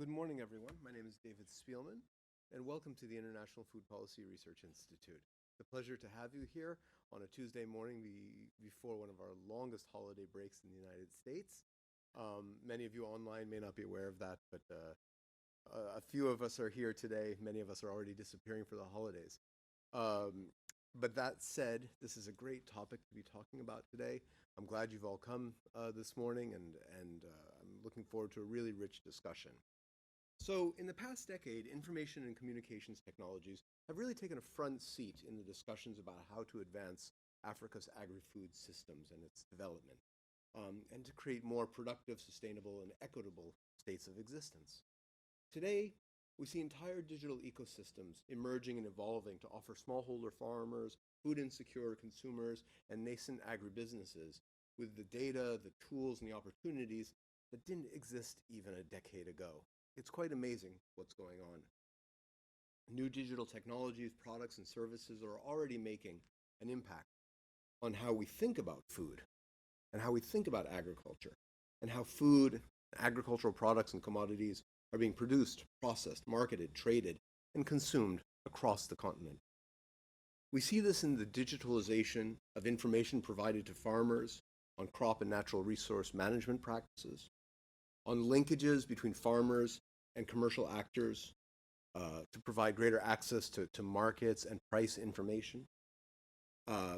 Good morning, everyone. My name is David Spielman, and welcome to the International Food Policy Research Institute. It's a pleasure to have you here on a Tuesday morning before one of our longest holiday breaks in the United States. Many of you online may not be aware of that, but a few of us are here today. Many of us are already disappearing for the holidays. But that said, this is a great topic to be talking about today. I'm glad you've all come this morning, and I'm looking forward to a really rich discussion. So in the past decade, information and communications technologies have really taken a front seat in the discussions about how to advance Africa's agri-food systems and its development, and to create more productive, sustainable, and equitable states of existence. Today, we see entire digital ecosystems emerging and evolving to offer smallholder farmers, food insecure consumers, and nascent agribusinesses with the data, the tools, and the opportunities that didn't exist even a decade ago. It's quite amazing what's going on. New digital technologies, products, and services are already making an impact on how we think about food and how we think about agriculture, and how food, agricultural products, and commodities are being produced, processed, marketed, traded, and consumed across the continent. We see this in the digitalization of information provided to farmers on crop and natural resource management practices, on linkages between farmers and commercial actors to provide greater access to markets and price information.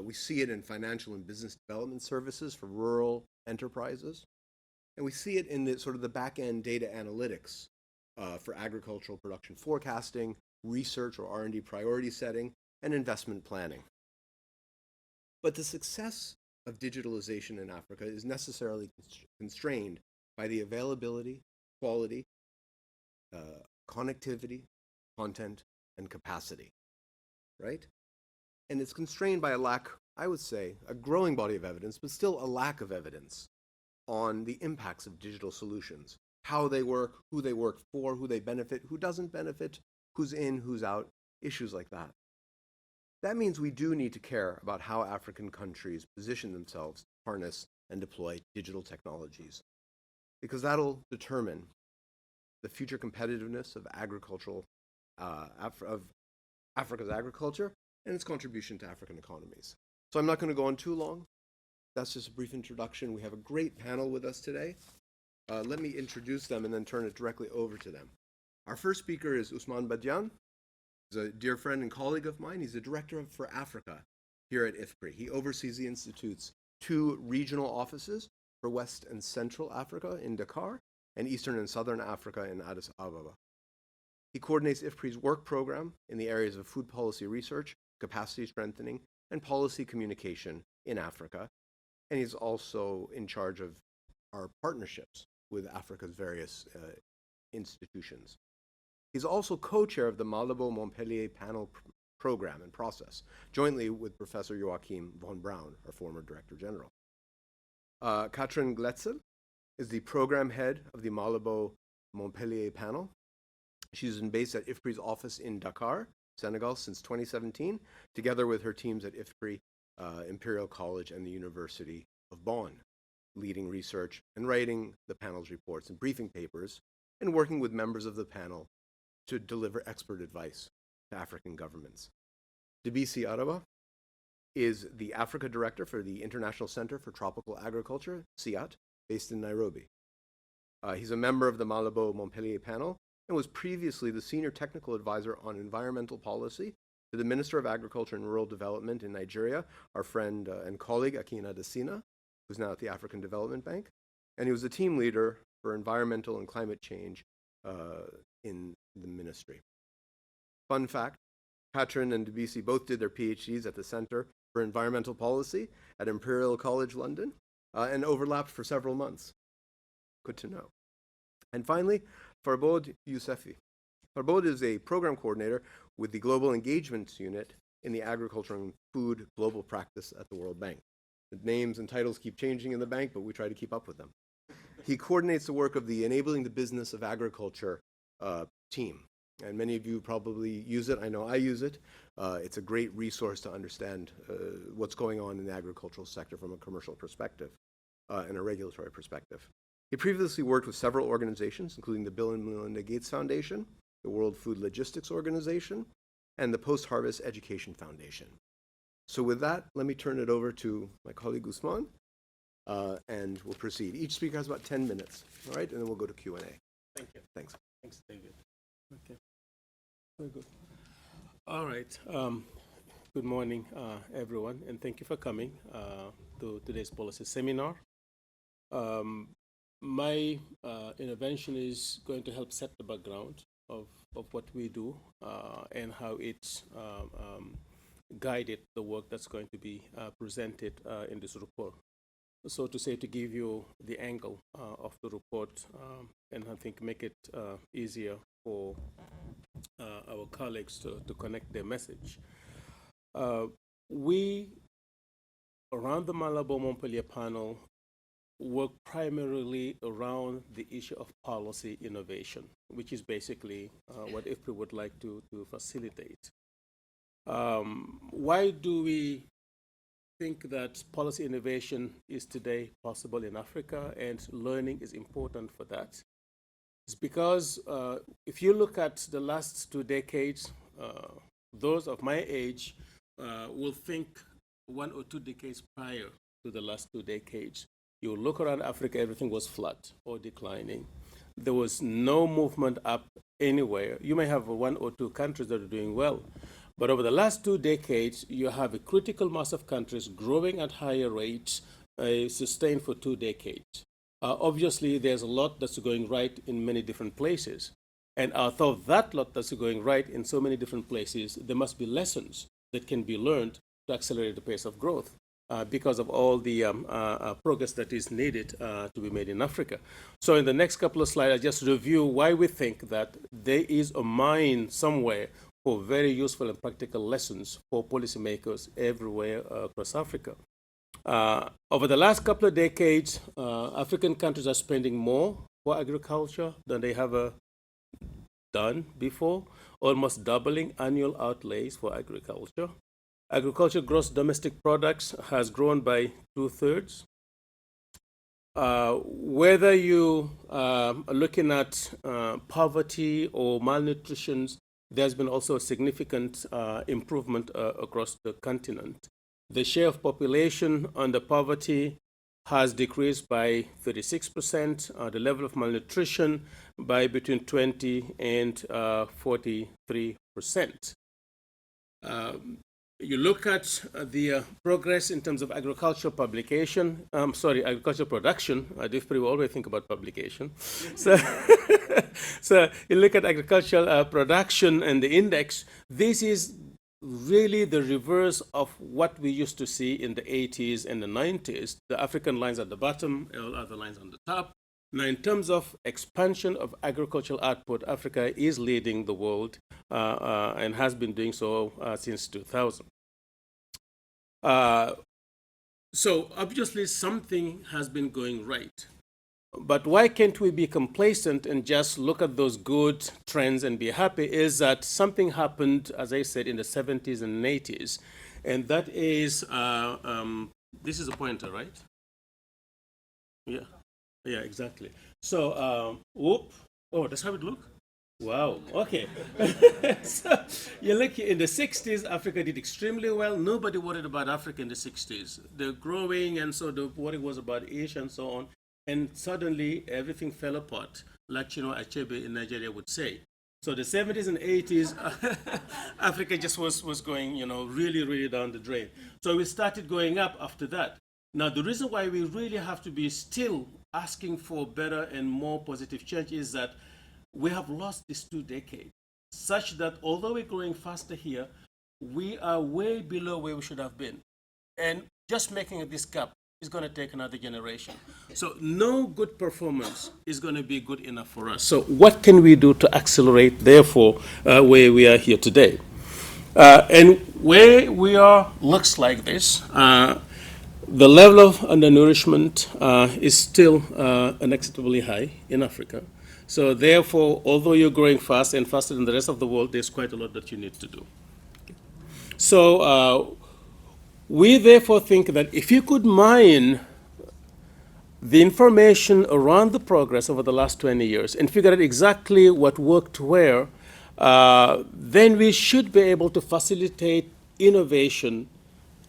We see it in financial and business development services for rural enterprises. And we see it in the sort of the back-end data analytics for agricultural production forecasting, research or R&D priority setting, and investment planning. But the success of digitalization in Africa is necessarily constrained by the availability, quality, connectivity, content, and capacity, right? And it's constrained by a lack, I would say, a growing body of evidence, but still a lack of evidence on the impacts of digital solutions, how they work, who they work for, who they benefit, who doesn't benefit, who's in, who's out, issues like that. That means we do need to care about how African countries position themselves to harness and deploy digital technologies, because that'll determine the future competitiveness of Africa's agriculture and its contribution to African economies. So I'm not going to go on too long. That's just a brief introduction. We have a great panel with us today. Let me introduce them and then turn it directly over to them. Our first speaker is Ousmane Badiane. He's a dear friend and colleague of mine. He's the director for Africa here at IFPRI. He oversees the Institute's 2 regional offices for West and Central Africa in Dakar and Eastern and Southern Africa in Addis Ababa. He coordinates IFPRI's work program in the areas of food policy research, capacity strengthening, and policy communication in Africa. And he's also in charge of our partnerships with Africa's various institutions. He's also co-chair of the Malabo Montpellier panel program and process, jointly with Professor Joachim von Braun, our former Director General. Katrin Glatzel is the program head of the Malabo Montpellier panel. She's been based at IFPRI's office in Dakar, Senegal, since 2017, together with her teams at IFPRI, Imperial College, and the University of Bonn, leading research and writing the panel's reports and briefing papers, and working with members of the panel to deliver expert advice to African governments. Debisi Araba is the Africa Director for the International Center for Tropical Agriculture, CIAT, based in Nairobi. He's a member of the Malabo Montpellier panel and was previously the Senior Technical Advisor on Environmental Policy to the Minister of Agriculture and Rural Development in Nigeria, our friend and colleague Akina Desina, who's now at the African Development Bank. And he was the team leader for environmental and climate change in the ministry. Fun fact, Katrin and Debisi both did their PhDs at the Center for Environmental Policy at Imperial College London and overlapped for several months. Good to know. And finally, Farbod Youssefi. Farbod is a program coordinator with the Global Engagements Unit in the Agriculture and Food Global Practice at the World Bank. The names and titles keep changing in the bank, but we try to keep up with them. He coordinates the work of the Enabling the Business of Agriculture team. And many of you probably use it. I know I use it. It's a great resource to understand what's going on in the agricultural sector from a commercial perspective and a regulatory perspective. He previously worked with several organizations, including the Bill and Melinda Gates Foundation, the World Food Logistics Organization, and the Post-Harvest Education Foundation. So with that, let me turn it over to my colleague Ousmane, and we'll proceed. Each speaker has about 10 minutes, all right? And then we'll go to Q&A. Thank you. Thanks. Thanks, David. Okay. Very good. All right. Good morning, everyone, and thank you for coming to today's policy seminar. My intervention is going to help set the background of what we do and how it's guided the work that's going to be presented in this report. So to say, to give you the angle of the report and I think make it easier for our colleagues to connect their message. We, around the Malabo Montpellier panel, work primarily around the issue of policy innovation, which is basically what IFPRI would like to facilitate. Why do we think that policy innovation is today possible in Africa and learning is important for that? It's because if you look at the last 2 decades, those of my age will think 1 or 2 decades prior to the last 2 decades. You look around Africa, everything was flat or declining. There was no movement up anywhere. You may have 1 or 2 countries that are doing well, but over the last 2 decades, you have a critical mass of countries growing at higher rates, sustained for 2 decades. Obviously, there's a lot that's going right in many different places. And out of that lot that's going right in so many different places, there must be lessons that can be learned to accelerate the pace of growth because of all the progress that is needed to be made in Africa. So in the next couple of slides, I just review why we think that there is a mine somewhere for very useful and practical lessons for policymakers everywhere across Africa. Over the last couple of decades, African countries are spending more for agriculture than they have done before, almost doubling annual outlays for agriculture. Agriculture gross domestic products has grown by 2/3. Whether you are looking at poverty or malnutrition, there's been also a significant improvement across the continent. The share of population under poverty has decreased by 36%, the level of malnutrition by between 20 and 43%. You look at the progress in terms of agricultural publication, agricultural production. At IFPRI, we always think about publication. So, so you look at agricultural production and the index. This is really the reverse of what we used to see in the 80s and the 90s. The African lines at the bottom, all other lines on the top. Now, in terms of expansion of agricultural output, Africa is leading the world and has been doing so since 2000. So obviously something has been going right. But why can't we be complacent and just look at those good trends and be happy is that something happened, as I said, in the 70s and 80s. And that is, this is a pointer, right? Yeah. Yeah, exactly. So, oh, that's how it look? Wow, okay. So, you look in the 60s, Africa did extremely well. Nobody worried about Africa in the 60s. They're growing, and so the worry was about Asia and so on. And suddenly, everything fell apart, like Achebe in Nigeria would say. So the 70s and 80s, Africa just was going, really, really down the drain. So we started going up after that. Now, the reason why we really have to be still asking for better and more positive change is that we have lost these 2 decades, such that although we're growing faster here, we are way below where we should have been. And just making this gap is going to take another generation. So no good performance is going to be good enough for us. So what can we do to accelerate, therefore, where we are here today? And where we are looks like this. The level of undernourishment is still unacceptably high in Africa. So therefore, although you're growing fast and faster than the rest of the world, there's quite a lot that you need to do. So we therefore think that if you could mine the information around the progress over the last 20 years and figure out exactly what worked where, then we should be able to facilitate innovation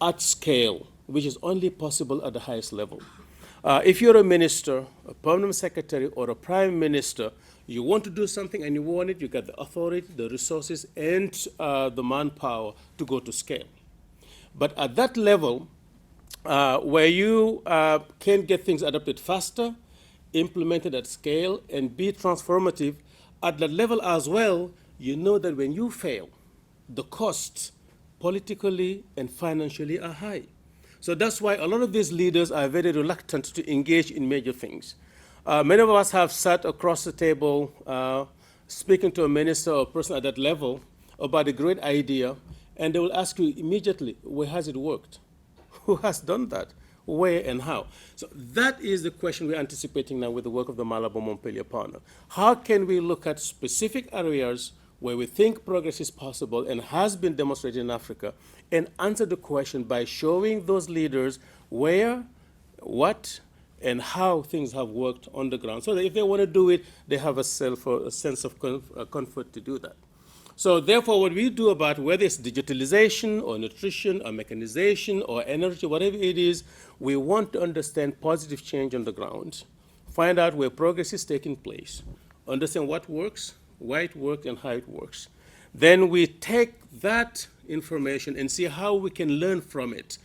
at scale, which is only possible at the highest level. If you're a minister, a permanent secretary, or a prime minister, you want to do something and you want it, you got the authority, the resources, and the manpower to go to scale. But at that level, where you can get things adopted faster, implemented at scale, and be transformative, at that level as well, you know that when you fail, the costs politically and financially are high. So that's why a lot of these leaders are very reluctant to engage in major things. Many of us have sat across the table speaking to a minister or person at that level about a great idea, and they will ask you immediately, where has it worked? Who has done that? Where and how? So that is the question we're anticipating now with the work of the Malabo Montpellier panel. How can we look at specific areas where we think progress is possible and has been demonstrated in Africa and answer the question by showing those leaders where, what, and how things have worked on the ground, so that if they want to do it, they have a sense of comfort to do that. So therefore, what we do about whether it's digitalization or nutrition or mechanization or energy, whatever it is, we want to understand positive change on the ground, find out where progress is taking place, understand what works, why it worked, and how it works. Then we take that information and see how we can learn from it.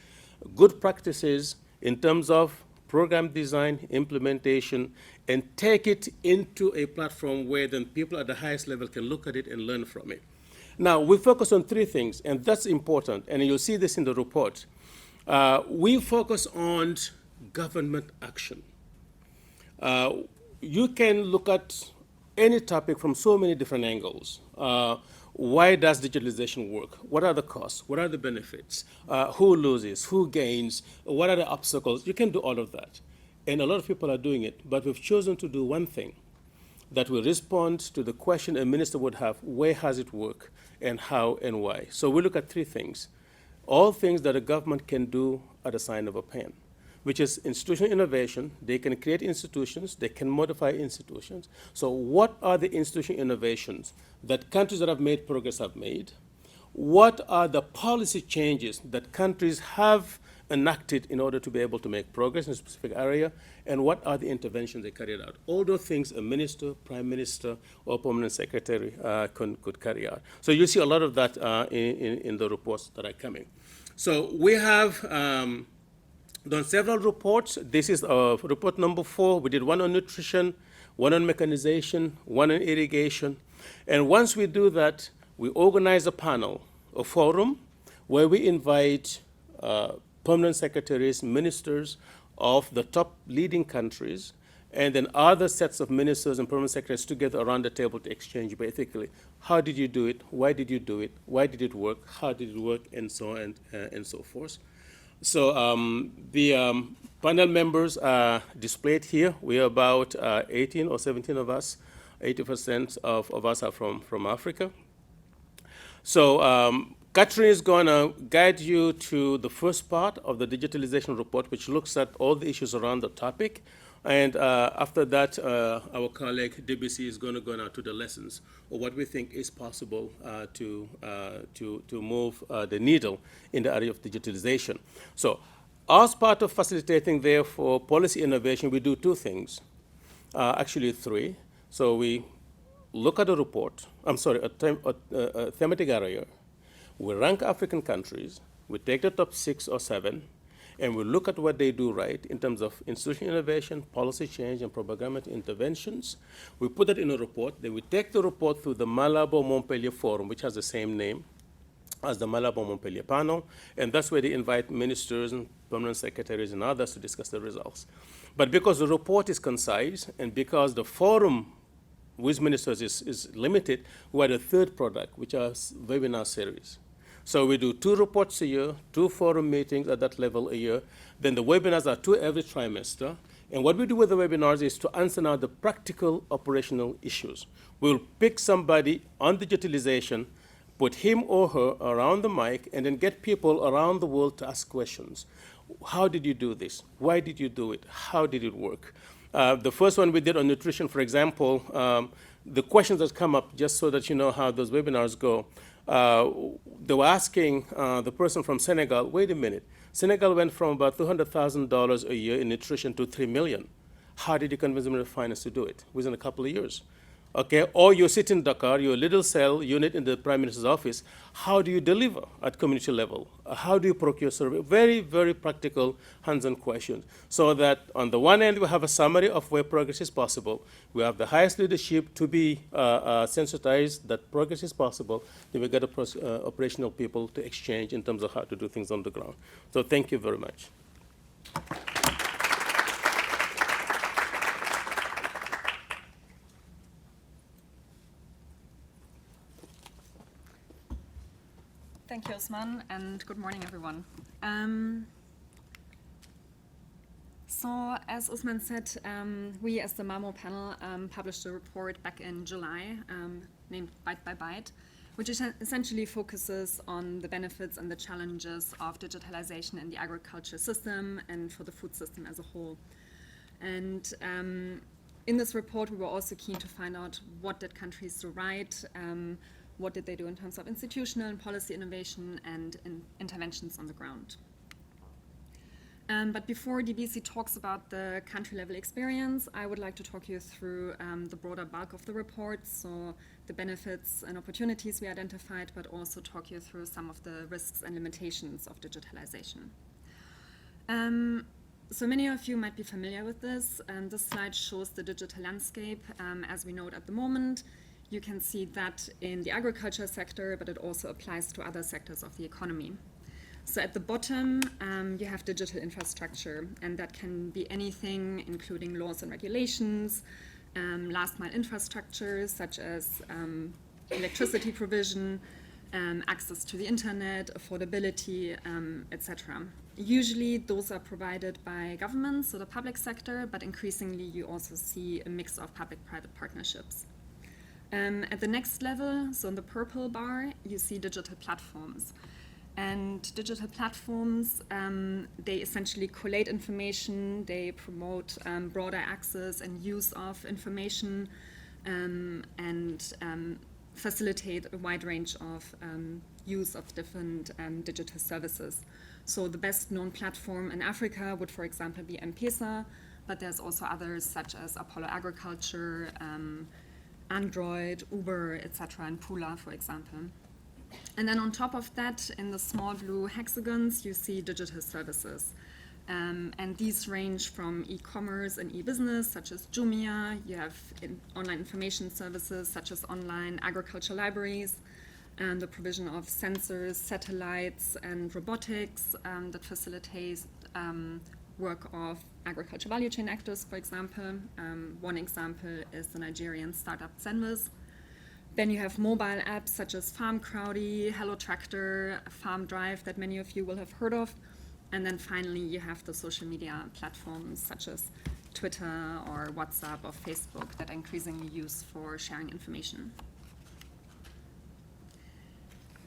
Good practices in terms of program design, implementation, and take it into a platform where then people at the highest level can look at it and learn from it. Now, we focus on three things, and that's important, and you'll see this in the report. We focus on government action. You can look at any topic from so many different angles. Why does digitalization work? What are the costs? What are the benefits? Who loses? Who gains? What are the obstacles? You can do all of that. And a lot of people are doing it, but we've chosen to do one thing that will respond to the question a minister would have: where has it worked, and how and why? So we look at three things. All things that a government can do at the sign of a pen, which is institutional innovation. They can create institutions, they can modify institutions. So what are the institutional innovations that countries that have made progress have made? What are the policy changes that countries have enacted in order to be able to make progress in a specific area? And what are the interventions they carried out? All those things a minister, prime minister, or permanent secretary could carry out. So you see a lot of that in the reports that are coming. So we have done several reports. This is report number 4. We did one on nutrition, one on mechanization, one on irrigation. And once we do that, we organize a panel, a forum, where we invite permanent secretaries, ministers of the top leading countries, and then other sets of ministers and permanent secretaries together around the table to exchange basically, how did you do it, why did you do it, why did it work, how did it work, and so on and so forth. So the panel members are displayed here. We are about 18 or 17 of us. 80% of us are from Africa. So Katrin is going to guide you to the first part of the digitalization report, which looks at all the issues around the topic. And after that, our colleague Debisi is going to go now to the lessons of what we think is possible to move the needle in the area of digitalization. So as part of facilitating, therefore, policy innovation, we do two things, actually three. So we look at a report, a thematic area. We rank African countries. We take the top 6 or 7, and we look at what they do right in terms of institutional innovation, policy change, and programmatic interventions. We put that in a report. Then we take the report through the Malabo Montpellier Forum, which has the same name as the Malabo Montpellier panel, and that's where they invite ministers and permanent secretaries and others to discuss the results. But because the report is concise, and because the forum with ministers is limited, we had a third product, which is webinar series. So we do 2 reports a year, 2 forum meetings at that level a year. Then the webinars are 2 every trimester. And what we do with the webinars is to answer now the practical operational issues. We'll pick somebody on digitalization, put him or her around the mic, and then get people around the world to ask questions. how did you do this? Why did you do it? How did it work? The first one we did on nutrition, for example, the questions that come up, just so that you know how those webinars go, they were asking the person from Senegal, wait a minute, Senegal went from about $200,000 a year in nutrition to $3 million. How did you convince the Ministry of Finance to do it within a couple of years? Okay, or you sit in Dakar, you're a little cell unit in the Prime Minister's office. How do you deliver at community level? How do you procure service? Very, very practical, hands-on questions. So that on the one end, we have a summary of where progress is possible. We have the highest leadership to be sensitized that progress is possible. Then we get operational people to exchange in terms of how to do things on the ground. So thank you very much. Thank you, Ousmane, and good morning, everyone. So, as Ousmane said, we as the MAMO panel published a report back in July named Bite by Bite, which essentially focuses on the benefits and the challenges of digitalization in the agriculture system and for the food system as a whole. And in this report, we were also keen to find out what did countries do right, what did they do in terms of institutional and policy innovation and interventions on the ground. But before Debisi talks about the country-level experience, I would like to talk you through the broader bulk of the report, so the benefits and opportunities we identified, but also talk you through some of the risks and limitations of digitalization. So many of you might be familiar with this. This slide shows the digital landscape as we know it at the moment. You can see that in the agriculture sector, but it also applies to other sectors of the economy. So at the bottom, you have digital infrastructure, and that can be anything, including laws and regulations, last mile infrastructure, such as electricity provision, access to the internet, affordability, etc. Usually those are provided by governments, so the public sector, but increasingly you also see a mix of public-private partnerships. At the next level, so in the purple bar, you see digital platforms. And digital platforms, they essentially collate information, they promote broader access and use of information, and facilitate a wide range of use of different digital services. So the best known platform in Africa would, for example, be M-Pesa, but there's also others such as Apollo Agriculture, Android, Uber, etc., and Pula, for example. And then on top of that, in the small blue hexagons, you see digital services. And these range from e-commerce and e-business, such as Jumia. You have online information services, such as online agriculture libraries, and the provision of sensors, satellites, and robotics that facilitate work of agriculture value chain actors, for example. One example is the Nigerian startup Zenvis. Then you have mobile apps such as Farm Crowdy, Hello Tractor, Farm Drive that many of you will have heard of. And then finally you have the social media platforms such as Twitter or WhatsApp or Facebook that are increasingly used for sharing information.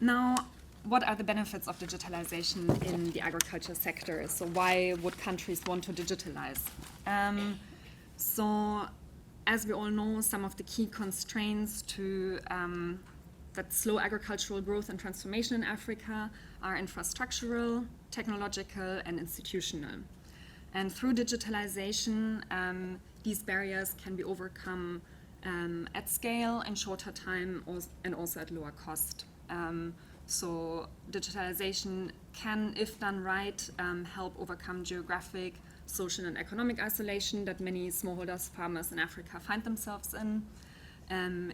Now, what are the benefits of digitalization in the agriculture sector? So why would countries want to digitalize? So as we all know, some of the key constraints to that slow agricultural growth and transformation in Africa are infrastructural, technological, and institutional. And through digitalization, these barriers can be overcome at scale, in shorter time, and also at lower cost. So digitalization can, if done right, help overcome geographic, social, and economic isolation that many smallholders, farmers in Africa find themselves in.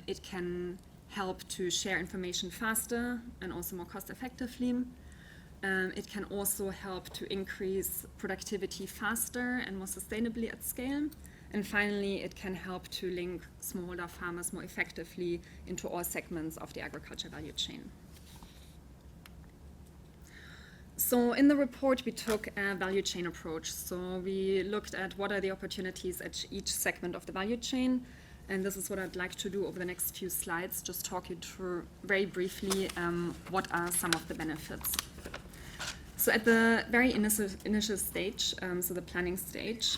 It can help to share information faster and also more cost effectively. It can also help to increase productivity faster and more sustainably at scale. And finally, it can help to link smallholder farmers more effectively into all segments of the agriculture value chain. So in the report, we took a value chain approach. So we looked at what are the opportunities at each segment of the value chain. And this is what I'd like to do over the next few slides, just talk you through very briefly what are some of the benefits. So at the very initial stage, so the planning stage,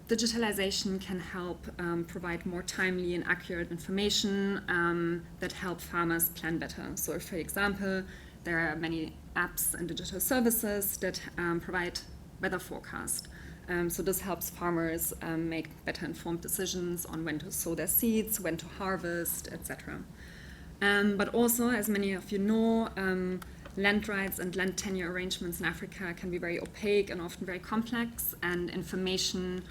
digitalization can help provide more timely and accurate information that help farmers plan better. So for example, there are many apps and digital services that provide weather forecast. So this helps farmers make better informed decisions on when to sow their seeds, when to harvest, etc. But also, as many of you know, land rights and land tenure arrangements in Africa can be very opaque and often very complex, and information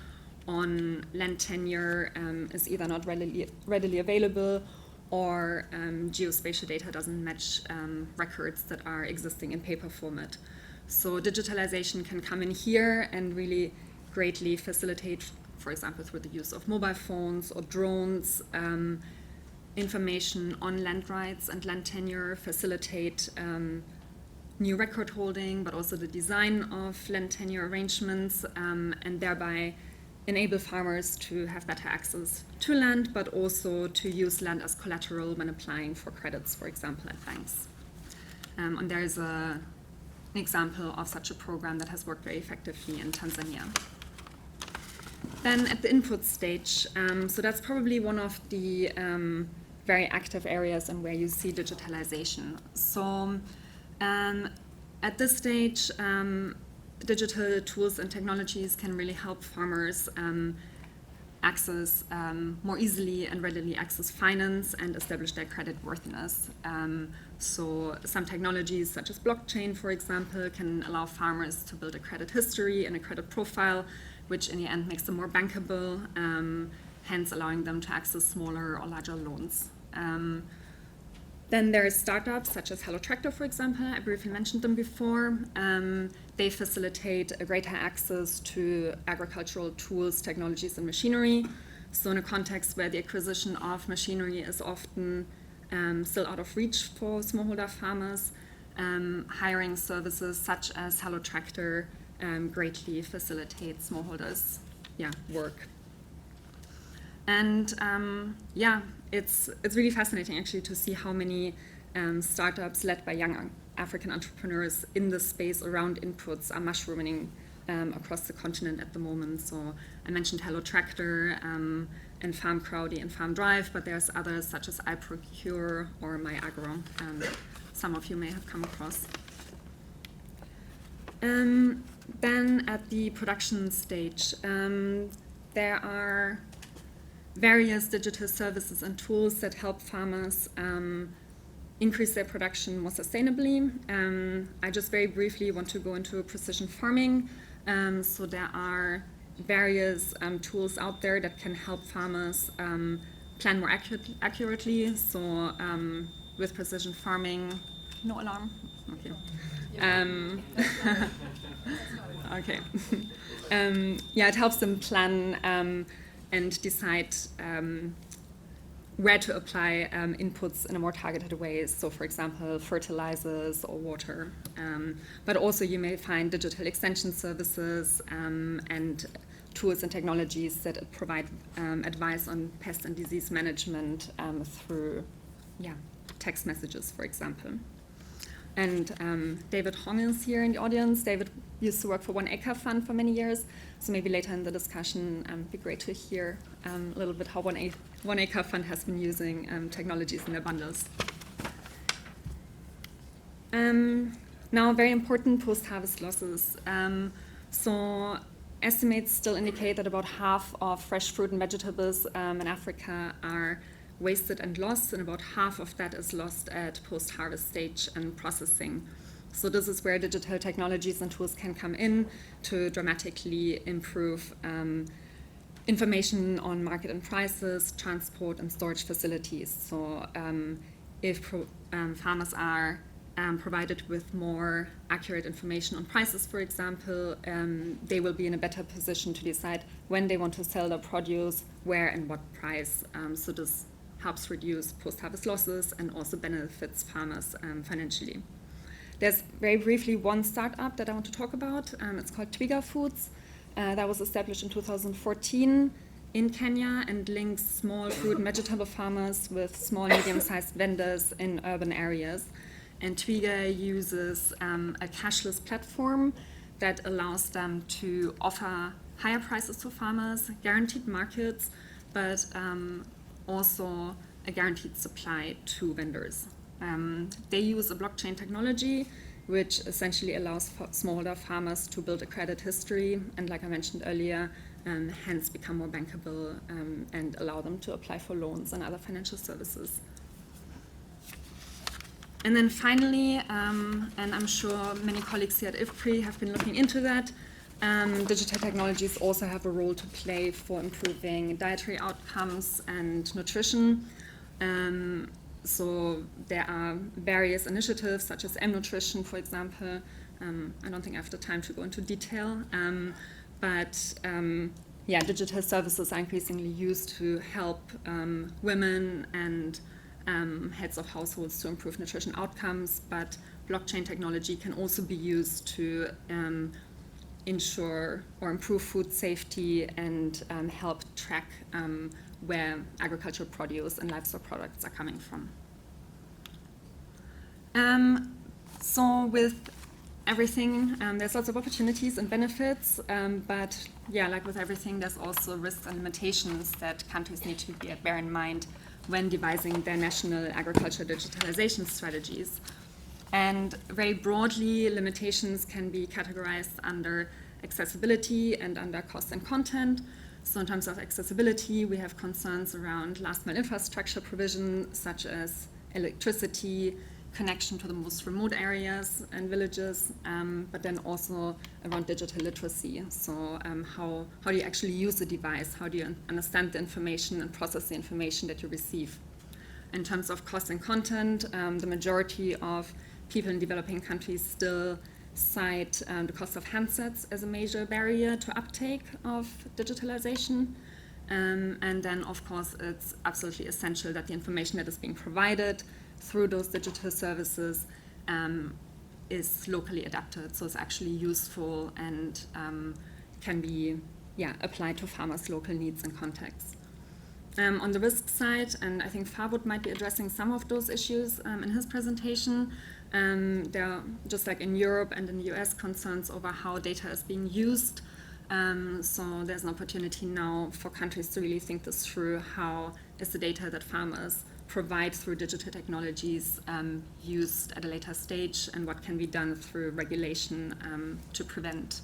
on land tenure is either not readily available, or geospatial data doesn't match records that are existing in paper format. So digitalization can come in here and really greatly facilitate, for example, through the use of mobile phones or drones, information on land rights and land tenure, facilitate new record holding, but also the design of land tenure arrangements, and thereby enable farmers to have better access to land, but also to use land as collateral when applying for credits, for example, at banks. And there is an example of such a program that has worked very effectively in Tanzania. Then at the input stage, so that's probably one of the very active areas and where you see digitalization. So at this stage, digital tools and technologies can really help farmers access more easily and readily access finance and establish their credit worthiness. So some technologies such as blockchain, for example, can allow farmers to build a credit history and a credit profile, which in the end makes them more bankable, hence allowing them to access smaller or larger loans. Then there are startups such as Hello Tractor, for example. I briefly mentioned them before. They facilitate a greater access to agricultural tools, technologies, and machinery. So in a context where the acquisition of machinery is often still out of reach for smallholder farmers, hiring services such as Hello Tractor greatly facilitates smallholders' work. And it's really fascinating actually to see how many startups led by young African entrepreneurs in the space around inputs are mushrooming across the continent at the moment. So I mentioned Hello Tractor and Farm Crowdy and Farm Drive, but there's others such as iProcure or MyAgro. Some of you may have come across. Then at the production stage, there are various digital services and tools that help farmers increase their production more sustainably. I just very briefly want to go into precision farming. So there are various tools out there that can help farmers plan more accurately. So with precision farming, no alarm? Okay. Okay. It helps them plan and decide where to apply inputs in a more targeted way. So for example, fertilizers or water. But also you may find digital extension services and tools and technologies that provide advice on pest and disease management through text messages, for example. And David Hong is here in the audience. David used to work for 1 Acre Fund for many years. So maybe later in the discussion, it'd be great to hear a little bit how 1 Acre Fund has been using technologies in their bundles. Now, very important post-harvest losses. So estimates still indicate that about half of fresh fruit and vegetables in Africa are wasted and lost, and about half of that is lost at post-harvest stage and processing. So this is where digital technologies and tools can come in to dramatically improve information on market and prices, transport and storage facilities. So if farmers are provided with more accurate information on prices, for example, they will be in a better position to decide when they want to sell their produce, where and what price. So this helps reduce post-harvest losses and also benefits farmers financially. There's very briefly one startup that I want to talk about. It's called Twiga Foods. That was established in 2014 in Kenya and links small fruit and vegetable farmers with small, medium-sized vendors in urban areas. And Twiga uses a cashless platform that allows them to offer higher prices to farmers, guaranteed markets, but also a guaranteed supply to vendors. They use a blockchain technology, which essentially allows smallholder farmers to build a credit history and, like I mentioned earlier, hence become more bankable and allow them to apply for loans and other financial services. And then finally, and I'm sure many colleagues here at IFPRI have been looking into that, digital technologies also have a role to play for improving dietary outcomes and nutrition. So there are various initiatives such as M-nutrition, for example. I don't think I have the time to go into detail, but digital services are increasingly used to help women and heads of households to improve nutrition outcomes, but blockchain technology can also be used to ensure or improve food safety and help track where agricultural produce and livestock products are coming from. So with everything, there's lots of opportunities and benefits, but like with everything, there's also risks and limitations that countries need to bear in mind when devising their national agriculture digitalization strategies. And very broadly, limitations can be categorized under accessibility and under cost and content. So in terms of accessibility, we have concerns around last-mile infrastructure provision, such as electricity, connection to the most remote areas and villages, but then also around digital literacy. So how do you actually use the device? How do you understand the information and process the information that you receive? In terms of cost and content, the majority of people in developing countries still cite the cost of handsets as a major barrier to uptake of digitalization. And then, of course, it's absolutely essential that the information that is being provided through those digital services is locally adapted, so it's actually useful and can be applied to farmers' local needs and contexts. On the risk side, and I think Farbod might be addressing some of those issues in his presentation, there are, just like in Europe and in the US, concerns over how data is being used. So there's an opportunity now for countries to really think this through. How is the data that farmers provide through digital technologies used at a later stage, and what can be done through regulation to prevent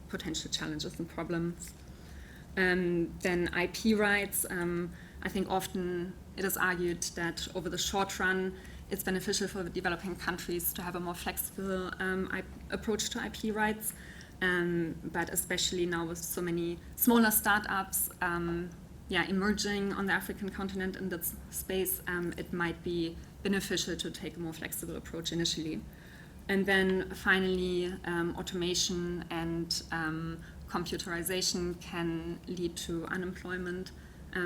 potential challenges and problems. Then IP rights. I think often it is argued that over the short run, it's beneficial for the developing countries to have a more flexible approach to IP rights, but especially now with so many smaller startups emerging on the African continent in that space, it might be beneficial to take a more flexible approach initially. And then finally, automation and computerization can lead to unemployment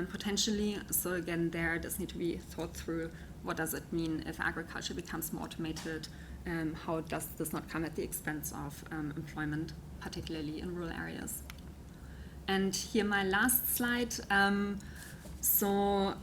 potentially. So again, there does need to be thought through, what does it mean if agriculture becomes more automated? How does this not come at the expense of employment, particularly in rural areas? And here my last slide. So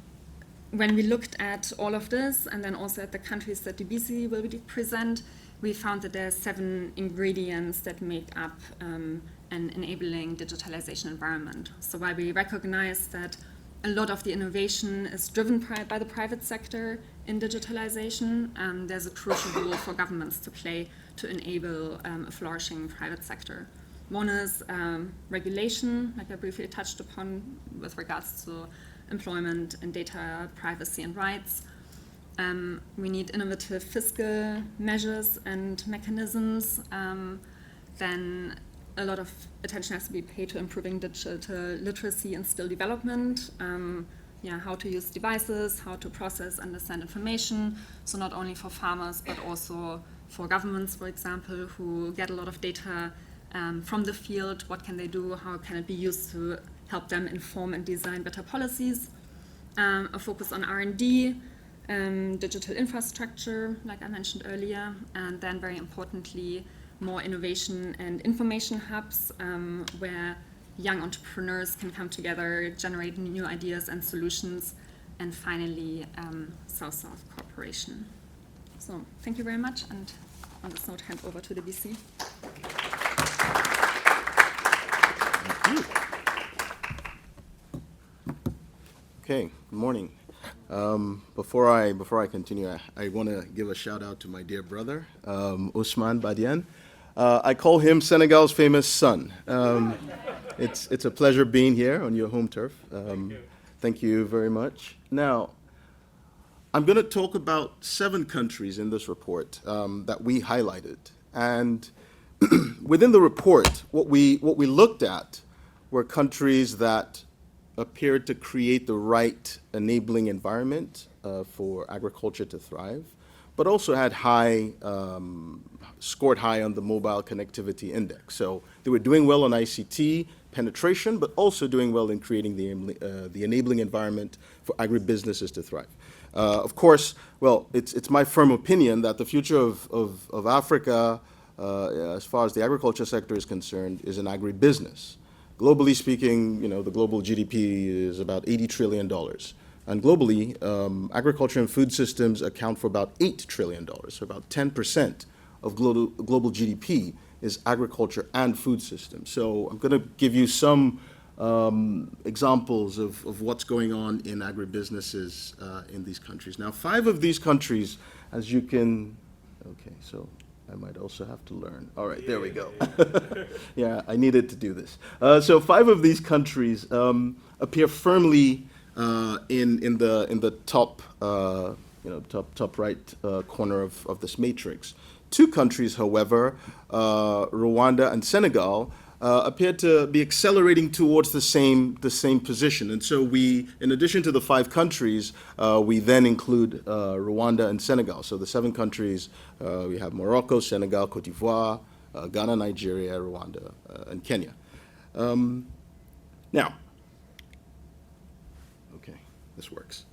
when we looked at all of this, and then also at the countries that Debisi will present, we found that there are 7 ingredients that make up an enabling digitalization environment. So while we recognize that a lot of the innovation is driven by the private sector in digitalization, there's a crucial role for governments to play to enable a flourishing private sector. One is regulation, like I briefly touched upon with regards to employment and data privacy and rights. We need innovative fiscal measures and mechanisms. Then a lot of attention has to be paid to improving digital literacy and skill development. How to use devices, how to process, understand information. So not only for farmers, but also for governments, for example, who get a lot of data from the field. What can they do? How can it be used to help them inform and design better policies? A focus on R&D, digital infrastructure, like I mentioned earlier, and then very importantly, more innovation and information hubs where young entrepreneurs can come together, generate new ideas and solutions, and finally, South-South cooperation. So thank you very much, and on this note, hand over to Debisi. Okay, good morning. Before I continue, I want to give a shout out to my dear brother, Ousmane Badiane. I call him Senegal's famous son. It's a pleasure being here on your home turf. Thank you very much. Now, I'm going to talk about 7 countries in this report that we highlighted. And within the report, what we looked at were countries that appeared to create the right enabling environment for agriculture to thrive, but also had scored high on the mobile connectivity index. So they were doing well on ICT penetration, but also doing well in creating the enabling environment for agribusinesses to thrive. Of course, well, it's my firm opinion that the future of Africa, as far as the agriculture sector is concerned, is an agribusiness. Globally speaking, the global GDP is about $80 trillion. And globally, agriculture and food systems account for about $8 trillion, so about 10% of global GDP is agriculture and food systems. So I'm going to give you some examples of what's going on in agribusinesses in these countries. Now, 5 of these countries, as you can, okay, so I might also have to learn. All right, there we go. Yeah, I needed to do this. So 5 of these countries appear firmly in the top, top right corner of this matrix. 2 countries, however, Rwanda and Senegal, appear to be accelerating towards the same position. And so we, in addition to the 5 countries, we then include Rwanda and Senegal. So the 7 countries, we have Morocco, Senegal, Cote d'Ivoire, Ghana, Nigeria, Rwanda, and Kenya. Now, okay, this works.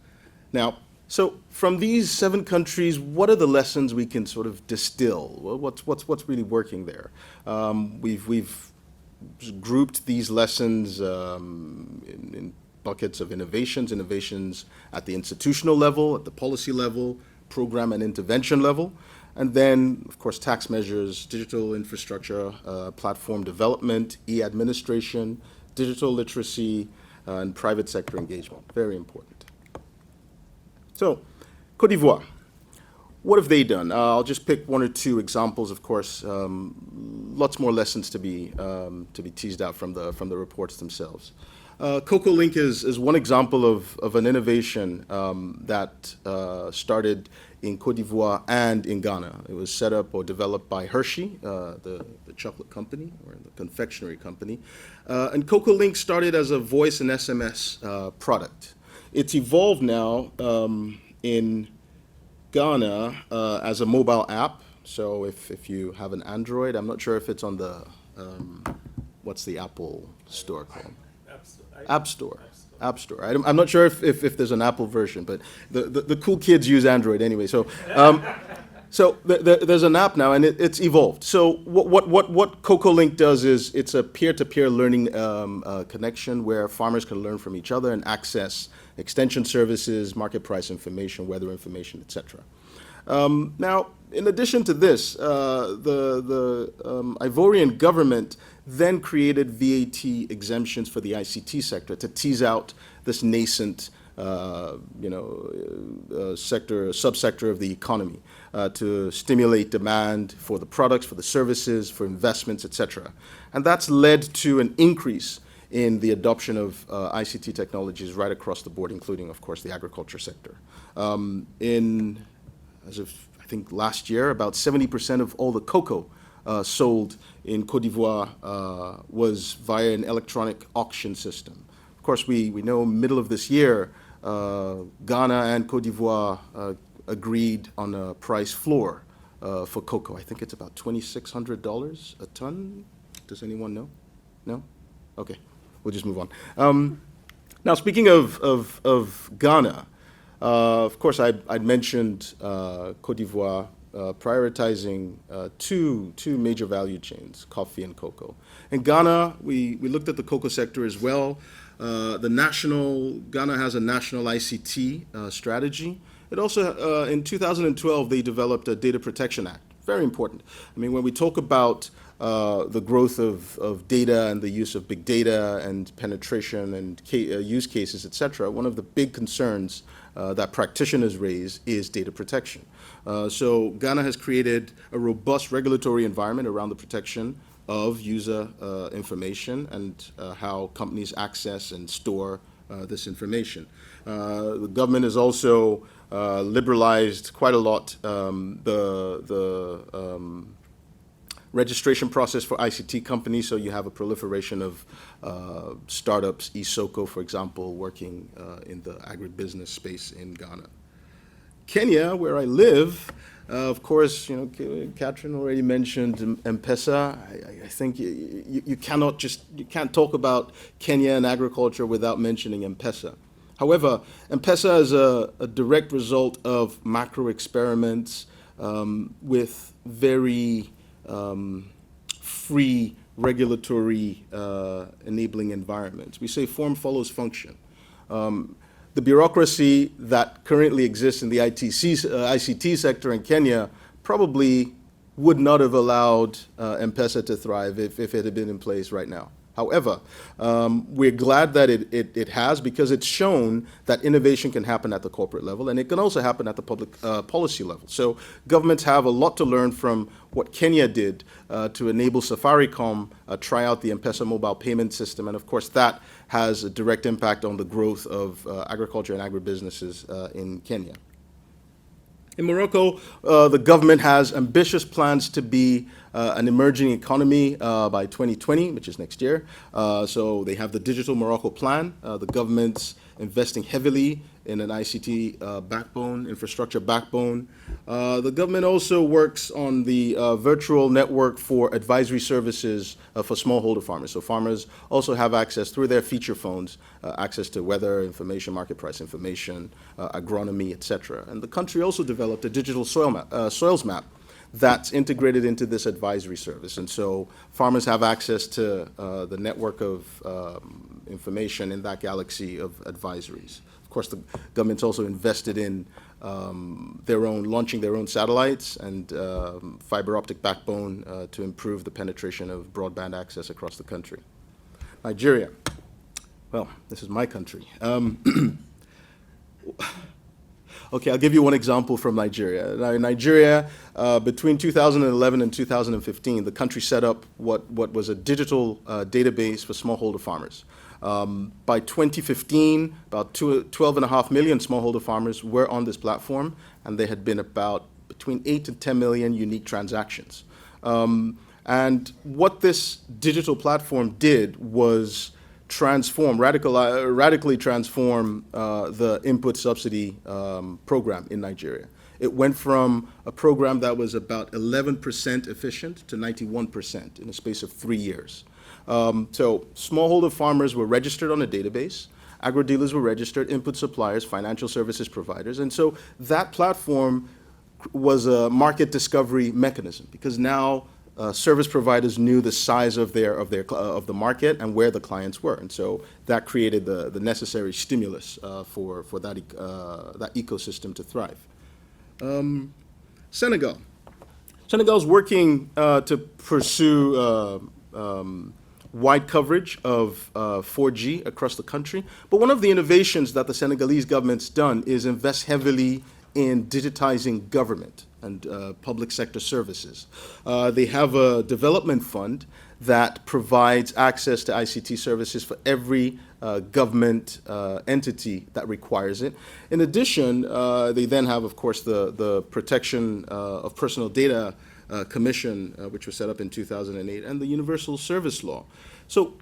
Now, so from these 7 countries, what are the lessons we can sort of distill? Well, what's really working there? We've grouped these lessons in buckets of innovations at the institutional level, at the policy level, program and intervention level, and then, of course, tax measures, digital infrastructure, platform development, e-administration, digital literacy, and private sector engagement. Very important. So, Cote d'Ivoire. What have they done? I'll just pick 1 or 2 examples. Of course, lots more lessons to be teased out from the reports themselves. Cocoa Link is one example of an innovation that started in Cote d'Ivoire and in Ghana. It was set up or developed by Hershey, the chocolate company or the confectionery company. And Cocoa Link started as a voice and SMS product. It's evolved now in Ghana as a mobile app. So if you have an Android, I'm not sure if it's on the, what's the Apple store called? App Store. I'm not sure if there's an Apple version, but the cool kids use Android anyway. So there's an app now, and it's evolved. So what Cocoa Link does is it's a peer-to-peer learning connection where farmers can learn from each other and access extension services, market price information, weather information, etc. Now, in addition to this, the Ivorian government then created VAT exemptions for the ICT sector to tease out this nascent subsector of the economy to stimulate demand for the products, for the services, for investments, etc. And that's led to an increase in the adoption of ICT technologies right across the board, including, of course, the agriculture sector. As of, I think, last year, about 70% of all the cocoa sold in Cote d'Ivoire was via an electronic auction system. Of course, we know middle of this year, Ghana and Cote d'Ivoire agreed on a price floor for cocoa. I think it's about $2,600 a ton. Does anyone know? No? Okay, we'll just move on. Now, speaking of Ghana, of course, I'd mentioned Cote d'Ivoire prioritizing two major value chains, coffee and cocoa. In Ghana, we looked at the cocoa sector as well. Ghana has a national ICT strategy, It also, in 2012, they developed a Data Protection Act. Very important. I mean, when we talk about the growth of data and the use of big data and penetration and use cases, etc., one of the big concerns that practitioners raise is data protection. So Ghana has created a robust regulatory environment around the protection of user information and how companies access and store this information. The government has also liberalized quite a lot the registration process for ICT companies, so you have a proliferation of startups, Isoko, for example, working in the agribusiness space in Ghana. Kenya, where I live, of course, you know, Katrin already mentioned M-Pesa. I think you can't talk about Kenya and agriculture without mentioning M-Pesa. However, M-Pesa is a direct result of macro experiments with very free regulatory enabling environments. We say form follows function. The bureaucracy that currently exists in the ICT sector in Kenya probably would not have allowed M-Pesa to thrive if it had been in place right now. However, we're glad that it has, because it's shown that innovation can happen at the corporate level, and it can also happen at the public policy level. So governments have a lot to learn from what Kenya did to enable Safaricom try out the M-Pesa mobile payment system, and of course that has a direct impact on the growth of agriculture and agribusinesses in Kenya. In Morocco, the government has ambitious plans to be an emerging economy by 2020, which is next year. So they have the Digital Morocco Plan. The government's investing heavily in an ICT backbone, infrastructure backbone. The government also works on the virtual network for advisory services for smallholder farmers. So farmers also have access through their feature phones, access to weather information, market price information, agronomy, etc. And the country also developed a digital soils map that's integrated into this advisory service. And so farmers have access to the network of information in that galaxy of advisories. Of course, the government's also invested in launching their own satellites and fiber optic backbone to improve the penetration of broadband access across the country. Nigeria. Well, this is my country. Okay, I'll give you one example from Nigeria. Now, in Nigeria, between 2011 and 2015, the country set up what was a digital database for smallholder farmers. By 2015, about 12.5 million smallholder farmers were on this platform, and there had been about between 8 and 10 million unique transactions. And what this digital platform did was radically transform the input subsidy program in Nigeria. It went from a program that was about 11% efficient to 91% in a space of 3 years. So smallholder farmers were registered on a database, agro-dealers were registered, input suppliers, financial services providers, and so that platform was a market discovery mechanism, because now service providers knew the size of the market and where the clients were, and so that created the necessary stimulus for that ecosystem to thrive. Senegal. Senegal's working to pursue wide coverage of 4G across the country, but one of the innovations that the Senegalese government's done is invest heavily in digitizing government and public sector services. They have a development fund that provides access to ICT services for every government entity that requires it. In addition, they then have, of course, the Protection of Personal Data Commission, which was set up in 2008, and the Universal Service Law. So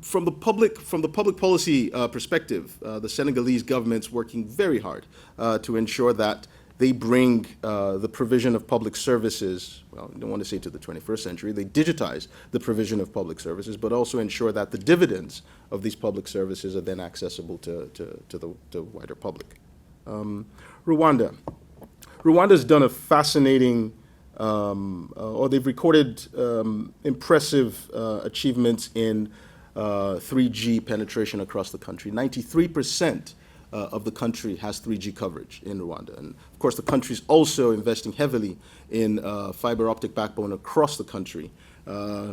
from the public policy perspective, the Senegalese government's working very hard to ensure that they bring the provision of public services, well, I don't want to say to the 21st century, they digitize the provision of public services, but also ensure that the dividends of these public services are then accessible to the wider public. Rwanda. Rwanda's done a fascinating, or they've recorded impressive achievements in 3G penetration across the country. 93% of the country has 3G coverage in Rwanda. And of course, the country is also investing heavily in fiber optic backbone across the country. I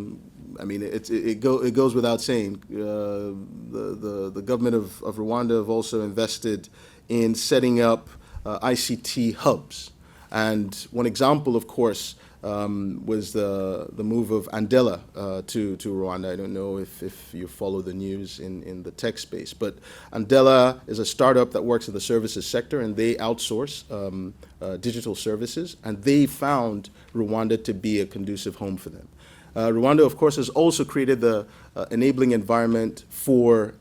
mean, it goes without saying. The government of Rwanda have also invested in setting up ICT hubs. And one example, of course, was the move of Andela to Rwanda. I don't know if you follow the news in the tech space, but Andela is a startup that works in the services sector, and they outsource digital services, and they found Rwanda to be a conducive home for them. Rwanda, of course, has also created the enabling environment for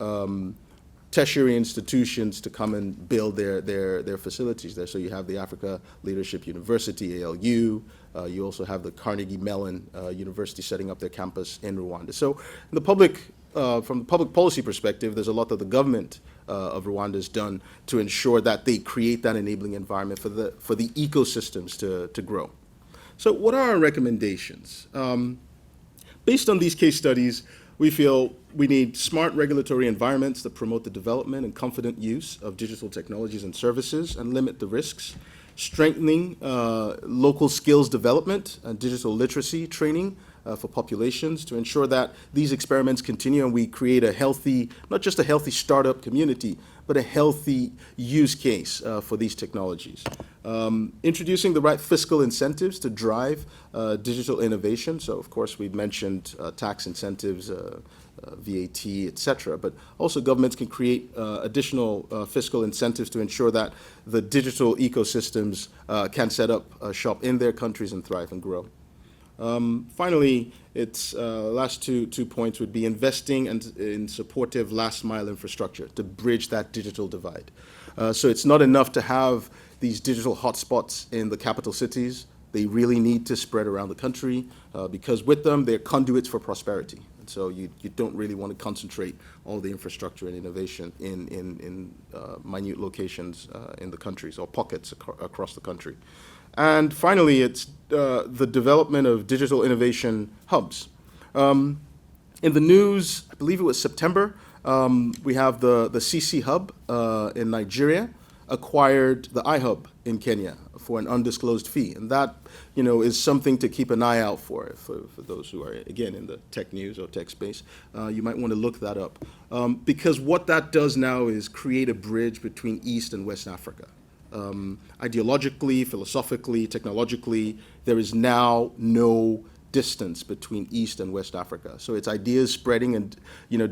tertiary institutions to come and build their facilities there. So you have the Africa Leadership University, ALU. You also have the Carnegie Mellon University setting up their campus in Rwanda. So in the public, from the public policy perspective, there's a lot that the government of Rwanda has done to ensure that they create that enabling environment for the ecosystems to grow. So what are our recommendations? Based on these case studies, we feel we need smart regulatory environments that promote the development and confident use of digital technologies and services and limit the risks, strengthening local skills development and digital literacy training for populations to ensure that these experiments continue and we create a healthy, not just a healthy startup community, but a healthy use case for these technologies. Introducing the right fiscal incentives to drive digital innovation. So, of course, we've mentioned tax incentives, VAT, et cetera, but also governments can create additional fiscal incentives to ensure that the digital ecosystems can set up shop in their countries and thrive and grow. Finally, its last two points would be investing in supportive last mile infrastructure to bridge that digital divide. So it's not enough to have these digital hotspots in the capital cities. They really need to spread around the country because with them, they're conduits for prosperity. And so you don't really want to concentrate all the infrastructure and innovation in minute locations in the countries or pockets across the country. And finally, it's the development of digital innovation hubs. In the news, I believe it was September, we have the CC Hub in Nigeria acquired the iHub in Kenya for an undisclosed fee. And that, is something to keep an eye out for those who are, again, in the tech news or tech space. You might want to look that up. Because what that does now is create a bridge between East and West Africa. Ideologically, philosophically, technologically, there is now no distance between East and West Africa. So it's ideas spreading and,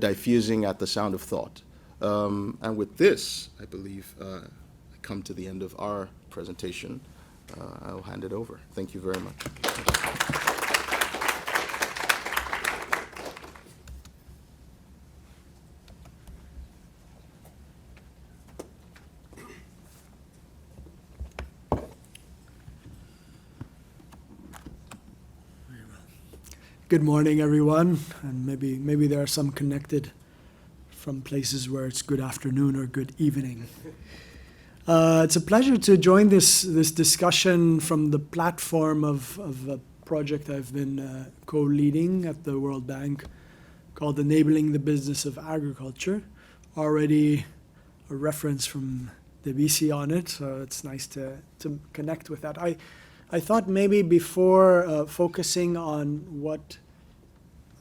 diffusing at the sound of thought. And with this, I believe, I come to the end of our presentation. I'll hand it over. Thank you very much. Good morning, everyone, and maybe there are some connected from places where it's good afternoon or good evening. It's a pleasure to join this discussion from the platform of a project I've been co-leading at the World Bank called Enabling the Business of Agriculture. Already a reference from Debisi on it, so it's nice to connect with that. I thought maybe before focusing on what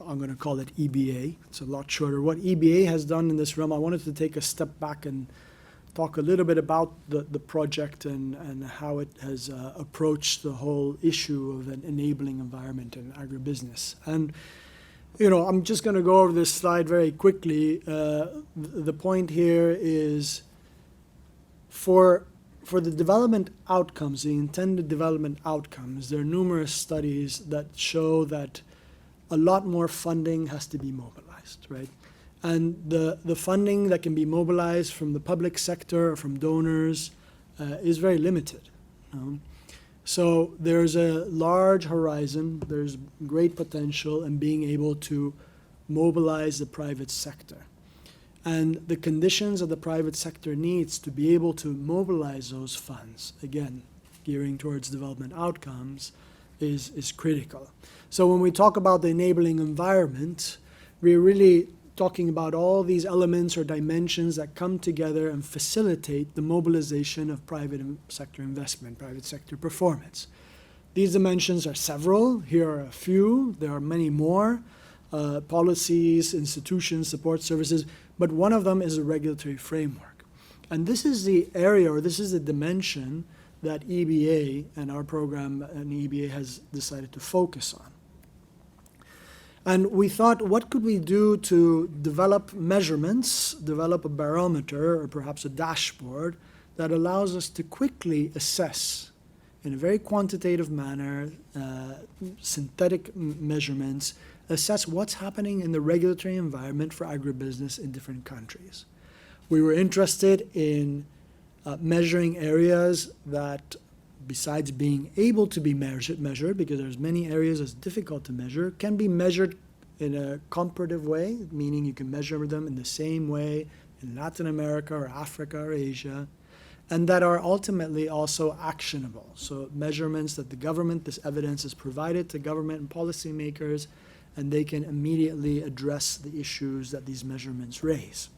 I'm going to call it EBA, it's a lot shorter, what EBA has done in this realm, I wanted to take a step back and talk a little bit about the project and how it has approached the whole issue of an enabling environment in agribusiness. And, I'm just going to go over this slide very quickly. The point here is for the development outcomes, the intended development outcomes, there are numerous studies that show that a lot more funding has to be mobilized, right? And the funding that can be mobilized from the public sector or from donors is very limited. So there's a large horizon, there's great potential in being able to mobilize the private sector. And the conditions that the private sector needs to be able to mobilize those funds, again, gearing towards development outcomes, is critical. So when we talk about the enabling environment, we're really talking about all these elements or dimensions that come together and facilitate the mobilization of private sector investment, private sector performance. These dimensions are several. Here are a few. There are many more. Policies, institutions, support services, but one of them is a regulatory framework. And this is the area, or this is the dimension that EBA and our program and EBA has decided to focus on. And we thought, what could we do to develop measurements, develop a barometer, or perhaps a dashboard that allows us to quickly assess in a very quantitative manner, synthetic measurements, assess what's happening in the regulatory environment for agribusiness in different countries. We were interested in measuring areas that, besides being able to be measured, because there's many areas that's difficult to measure, can be measured in a comparative way, meaning you can measure them in the same way in Latin America or Africa or Asia, and that are ultimately also actionable. So measurements that the government, this evidence is provided to government and policymakers, and they can immediately address the issues that these measurements raise.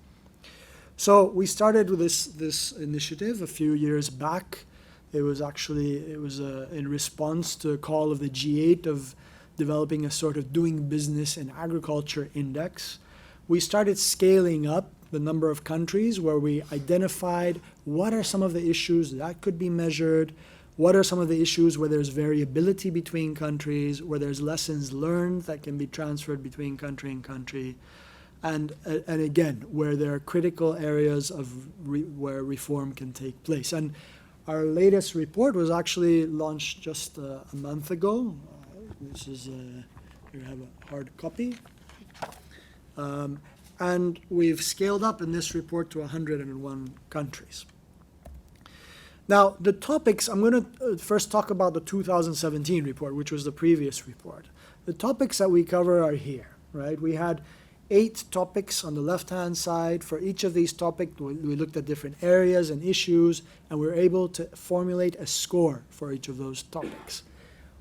So we started with this initiative a few years back. It was in response to a call of the G8 of developing a sort of doing business in agriculture index. We started scaling up the number of countries where we identified what are some of the issues that could be measured, what are some of the issues where there's variability between countries, where there's lessons learned that can be transferred between country and country, and again, where there are critical areas of where reform can take place. And our latest report was actually launched just a month ago. This is, here I have a hard copy. And we've scaled up in this report to 101 countries. Now, the topics, I'm going to first talk about the 2017 report, which was the previous report. The topics that we cover are here, right? We had 8 topics on the left-hand side. For each of these topics, we looked at different areas and issues, and we were able to formulate a score for each of those topics.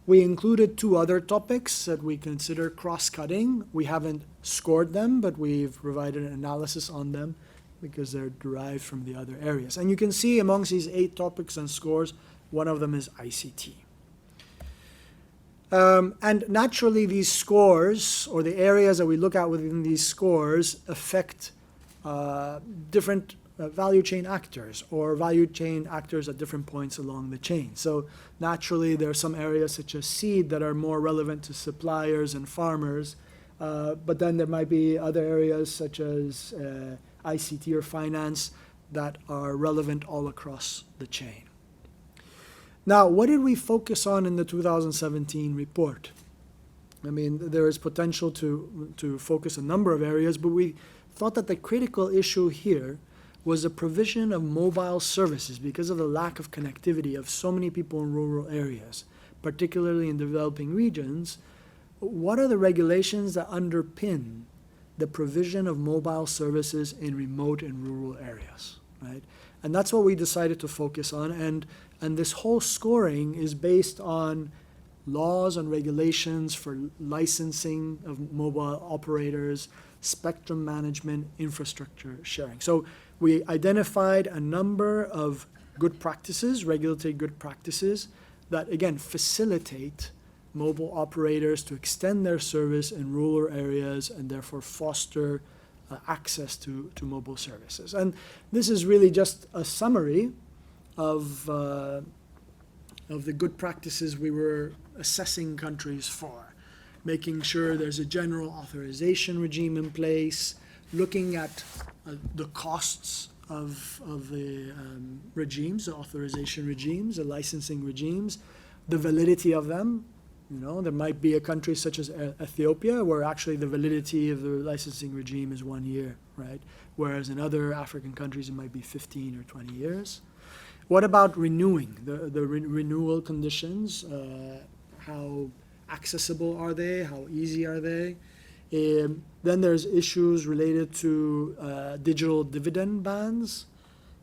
We included 2 other topics that we consider cross-cutting. We haven't scored them, but we've provided an analysis on them because they're derived from the other areas. And you can see amongst these 8 topics and scores, one of them is ICT. And naturally, these scores, or the areas that we look at within these scores, affect different value chain actors, or value chain actors at different points along the chain. So naturally, there are some areas such as seed that are more relevant to suppliers and farmers, but then there might be other areas such as ICT or finance that are relevant all across the chain. Now, what did we focus on in the 2017 report? I mean, there is potential to focus a number of areas, but we thought that the critical issue here was the provision of mobile services because of the lack of connectivity of so many people in rural areas, particularly in developing regions. What are the regulations that underpin the provision of mobile services in remote and rural areas, right? And that's what we decided to focus on, and this whole scoring is based on laws and regulations for licensing of mobile operators, spectrum management, infrastructure sharing. So we identified a number of good practices, regulatory good practices, that again facilitate mobile operators to extend their service in rural areas and therefore foster access to mobile services. And this is really just a summary of the good practices we were assessing countries for, making sure there's a general authorization regime in place, looking at the costs of the regimes, the authorization regimes, the licensing regimes, the validity of them. You know, there might be a country such as Ethiopia where actually the validity of the licensing regime is 1 year, right? Whereas in other African countries it might be 15 or 20 years. What about renewing, the renewal conditions? How accessible are they? How easy are they? Then there's issues related to digital dividend bands,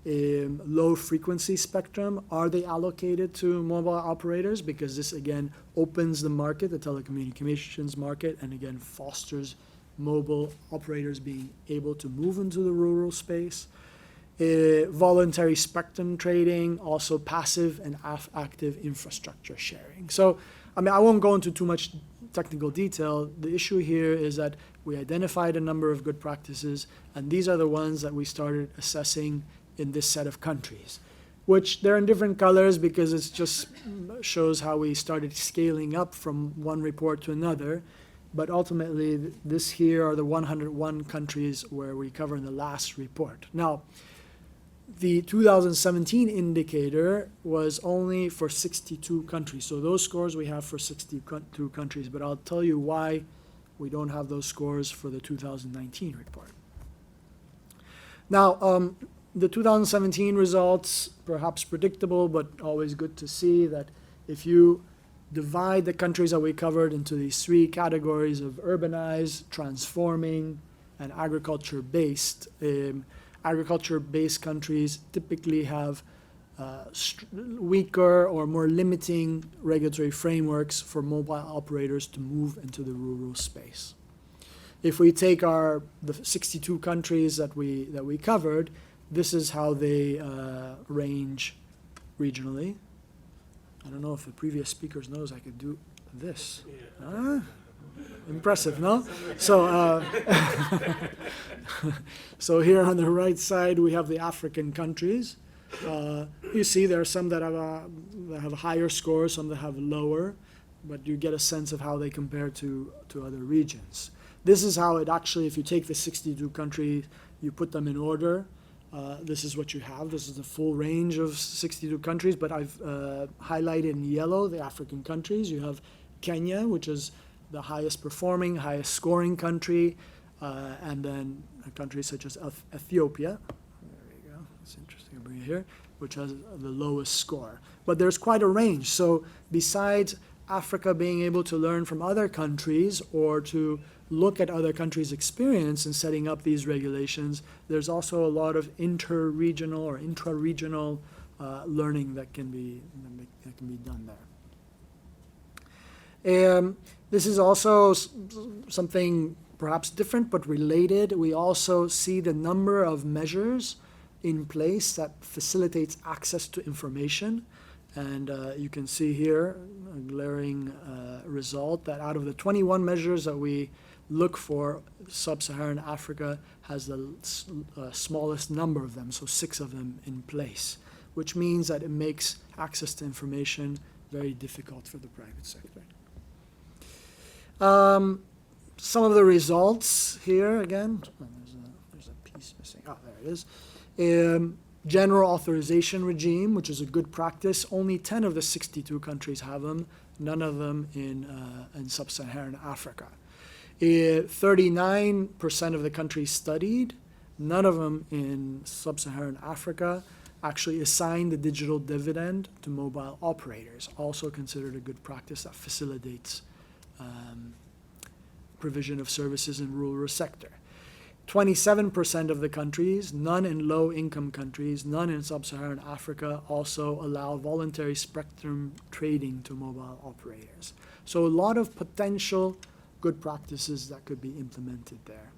low frequency spectrum. Are they allocated to mobile operators? Because this again opens the market, the telecommunications market, and again fosters mobile operators being able to move into the rural space, voluntary spectrum trading, also passive and active infrastructure sharing. So, I mean, I won't go into too much technical detail. The issue here is that we identified a number of good practices, and these are the ones that we started assessing in this set of countries, which they're in different colors because it just shows how we started scaling up from one report to another. But ultimately, this here are the 101 countries where we cover in the last report. Now, the 2017 indicator was only for 62 countries. So those scores we have for 62 countries, but I'll tell you why we don't have those scores for the 2019 report. Now, the 2017 results, perhaps predictable, but always good to see that if you divide the countries that we covered into these three categories of urbanized, transforming, and agriculture-based, agriculture-based countries typically have weaker or more limiting regulatory frameworks for mobile operators to move into the rural space. If we take the 62 countries that we covered, this is how they range regionally. I don't know if the previous speakers knows I could do this. Impressive, no? So, so here on the right side we have the African countries. You see there are some that have higher scores, some that have lower, but you get a sense of how they compare to other regions. This is how it actually, if you take the 62 countries, you put them in order. This is what you have. This is the full range of 62 countries, but I've highlighted in yellow the African countries. You have Kenya, which is the highest performing, highest scoring country, and then countries such as Ethiopia. There you go. It's interesting to bring it here, which has the lowest score. But there's quite a range. So besides Africa being able to learn from other countries or to look at other countries' experience in setting up these regulations, there's also a lot of inter-regional or intra-regional learning that can be done there. This is also something perhaps different but related. We also see the number of measures in place that facilitates access to information. And you can see here a glaring result that out of the 21 measures that we look for, sub-Saharan Africa has the smallest number of them, so 6 of them in place, which means that it makes access to information very difficult for the private sector. Some of the results here, again, there's a piece missing. Oh, there it is. General authorization regime, which is a good practice. Only 10 of the 62 countries have them, none of them in sub-Saharan Africa. 39% of the countries studied, none of them in sub-Saharan Africa, actually assigned the digital dividend to mobile operators, also considered a good practice that facilitates provision of services in rural sector. 27% of the countries, none in low-income countries, none in sub-Saharan Africa, also allow voluntary spectrum trading to mobile operators. So a lot of potential good practices that could be implemented there.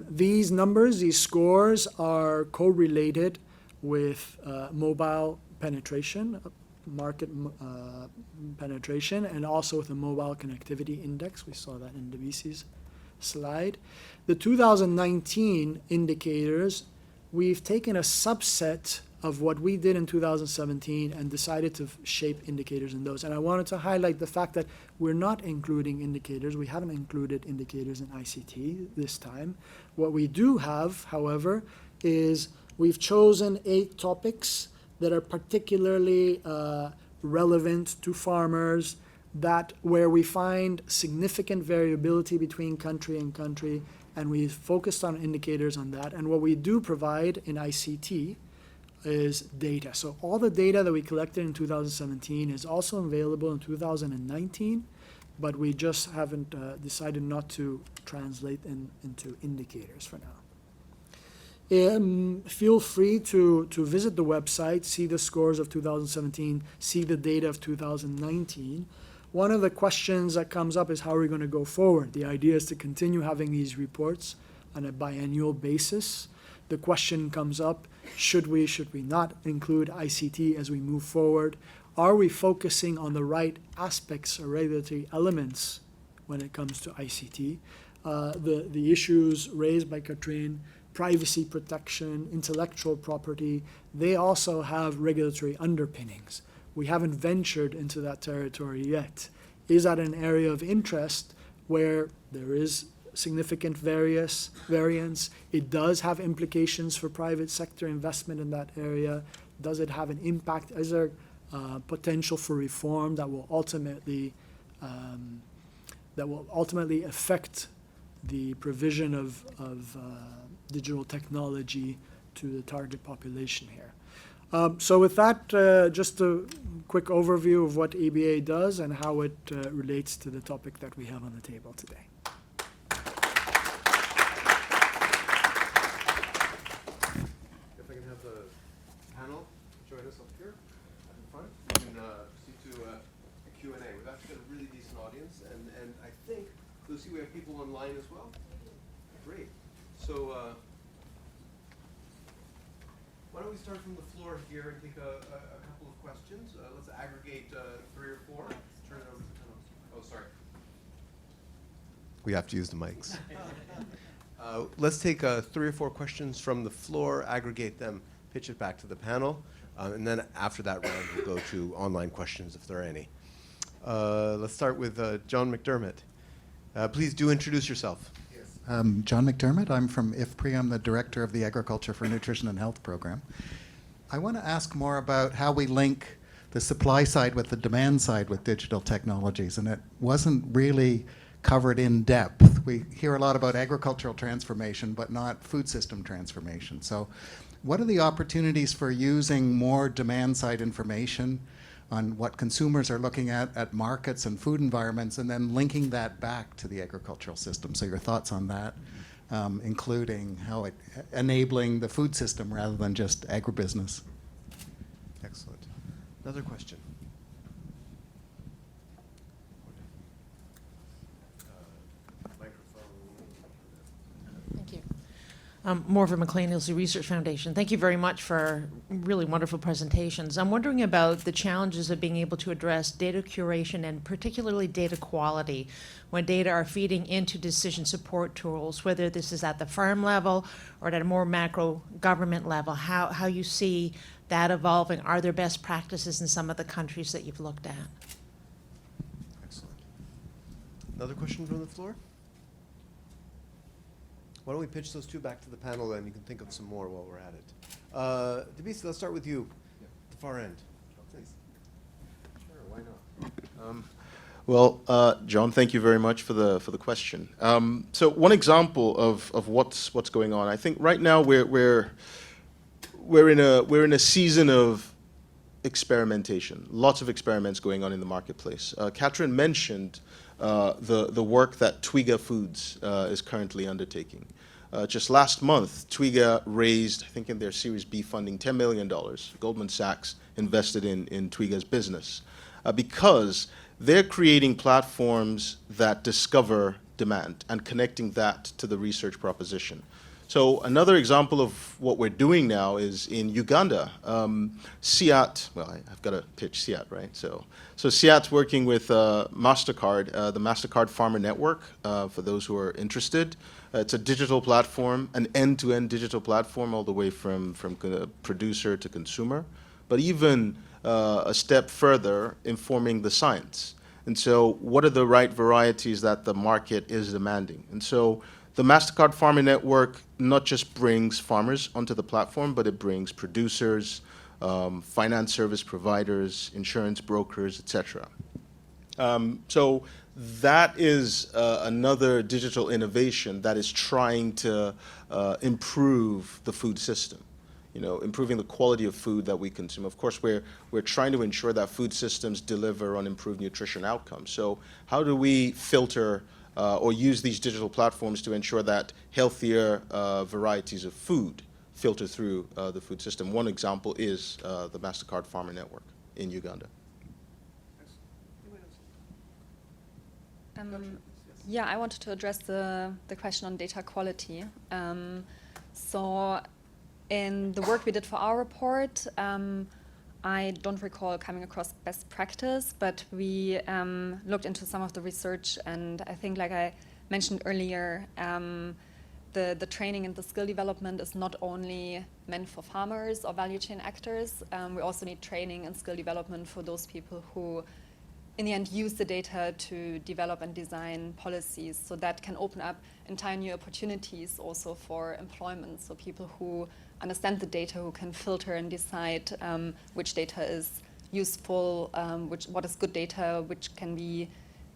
These numbers, these scores are correlated with mobile penetration, market penetration, and also with the mobile connectivity index. We saw that in Debisi's slide. The 2019 indicators, we've taken a subset of what we did in 2017 and decided to shape indicators in those. And I wanted to highlight the fact that we're not including indicators. We haven't included indicators in ICT this time. What we do have, however, is we've chosen 8 topics that are particularly relevant to farmers, that where we find significant variability between country and country, and we focused on indicators on that. And what we do provide in ICT is data. So all the data that we collected in 2017 is also available in 2019, but we just haven't decided not to translate into indicators for now. Feel free to visit the website, see the scores of 2017, see the data of 2019. one of the questions that comes up is how are we going to go forward? The idea is to continue having these reports on a biannual basis. The question comes up, should we not include ICT as we move forward? Are we focusing on the right aspects or regulatory elements when it comes to ICT? The issues raised by Katrin, privacy protection, intellectual property, they also have regulatory underpinnings. We haven't ventured into that territory yet. Is that an area of interest where there is significant variance? It does have implications for private sector investment in that area. Does it have an impact? Is there potential for reform that will ultimately affect the provision of digital technology to the target population here? So with that, just a quick overview of what EBA does and how it relates to the topic that we have on the table today. If I can have the panel join us up here at the front, we can proceed to a Q&A. We've actually got a really decent audience, and I think, Lucy, we have people online as well? Great. So why don't we start from the floor here and take a couple of questions. Let's aggregate 3 or 4. Turn it over to the panel. Oh, sorry. We have to use the mics. Let's take 3 or 4 questions from the floor, aggregate them, pitch it back to the panel, and then after that round we'll go to online questions if there are any. Let's start with John McDermott. Please do introduce yourself. John McDermott. I'm from IFPRI. I'm the director of the Agriculture for Nutrition and Health program. I want to ask more about how we link the supply side with the demand side with digital technologies, and it wasn't really covered in depth. We hear a lot about agricultural transformation, but not food system transformation. So what are the opportunities for using more demand side information on what consumers are looking at markets and food environments, and then linking that back to the agricultural system? So your thoughts on that, including how it enabling the food system rather than just agribusiness. Excellent. Another question. Thank you. Morva McLean, Ilse Research Foundation. Thank you very much for really wonderful presentations. I'm wondering about the challenges of being able to address data curation and particularly data quality when data are feeding into decision support tools, whether this is at the farm level or at a more macro government level, how you see that evolving. Are there best practices in some of the countries that you've looked at? Excellent. Another question from the floor? Why don't we pitch those 2 back to the panel, and you can think of some more while we're at it. Debisi, let's start with you, the far end. Please. Sure, why not? Well, John, thank you very much for the question. So one example of what's going on, I think right now we're in a season of experimentation. Lots of experiments going on in the marketplace. Katrin mentioned the work that Twiga Foods is currently undertaking. Just last month, Twiga raised, I think in their Series B funding, $10 million. Goldman Sachs invested in Twiga's business because they're creating platforms that discover demand and connecting that to the research proposition. So another example of what we're doing now is in Uganda. CIAT, well, I've got to pitch CIAT, right? So CIAT's working with MasterCard, the MasterCard Farmer Network, for those who are interested. It's a digital platform, an end-to-end digital platform all the way from producer to consumer, but even a step further, informing the science. And so what are the right varieties that the market is demanding? And so the MasterCard Farmer Network not just brings farmers onto the platform, but it brings producers, finance service providers, insurance brokers, etc. So that is another digital innovation that is trying to improve the food system, improving the quality of food that we consume. Of course, we're trying to ensure that food systems deliver on improved nutrition outcomes. So how do we filter or use these digital platforms to ensure that healthier varieties of food filter through the food system? One example is the MasterCard Farmer Network in Uganda. Yeah, I wanted to address the question on data quality. So in the work we did for our report, I don't recall coming across best practice, but we looked into some of the research, and I think, like I mentioned earlier, the training and the skill development is not only meant for farmers or value chain actors. We also need training and skill development for those people who in the end use the data to develop and design policies. So that can open up entire new opportunities also for employment. So people who understand the data, who can filter and decide which data is useful, what is good data, which can be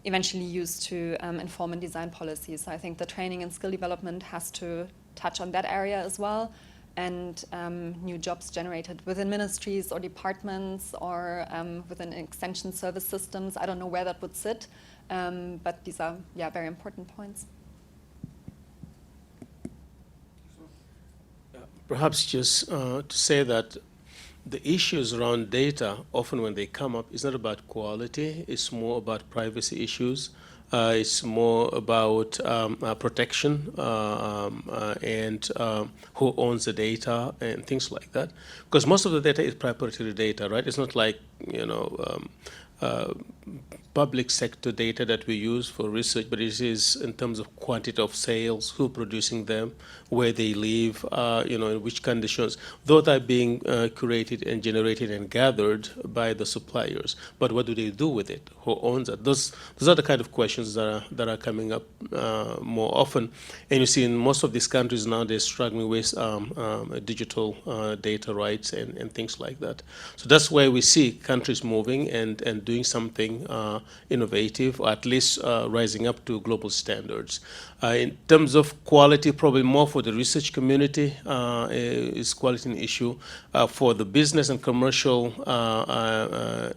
eventually used to inform and design policies. So I think the training and skill development has to touch on that area as well. And new jobs generated within ministries or departments or within extension service systems. I don't know where that would sit, but these are, yeah, very important points. Perhaps just to say that the issues around data, often when they come up, is not about quality, it's more about privacy issues. It's more about protection and who owns the data and things like that. Because most of the data is proprietary data, right? It's not like, public sector data that we use for research, but it is in terms of quantity of sales, who producing them, where they live, in which conditions. Those are being curated and generated and gathered by the suppliers. But what do they do with it? Who owns it? Those are the kind of questions that are coming up more often. And you see in most of these countries now, they're struggling with digital data rights and things like that. So that's where we see countries moving and doing something innovative, or at least rising up to global standards. In terms of quality, probably more for the research community is quality an issue. For the business and commercial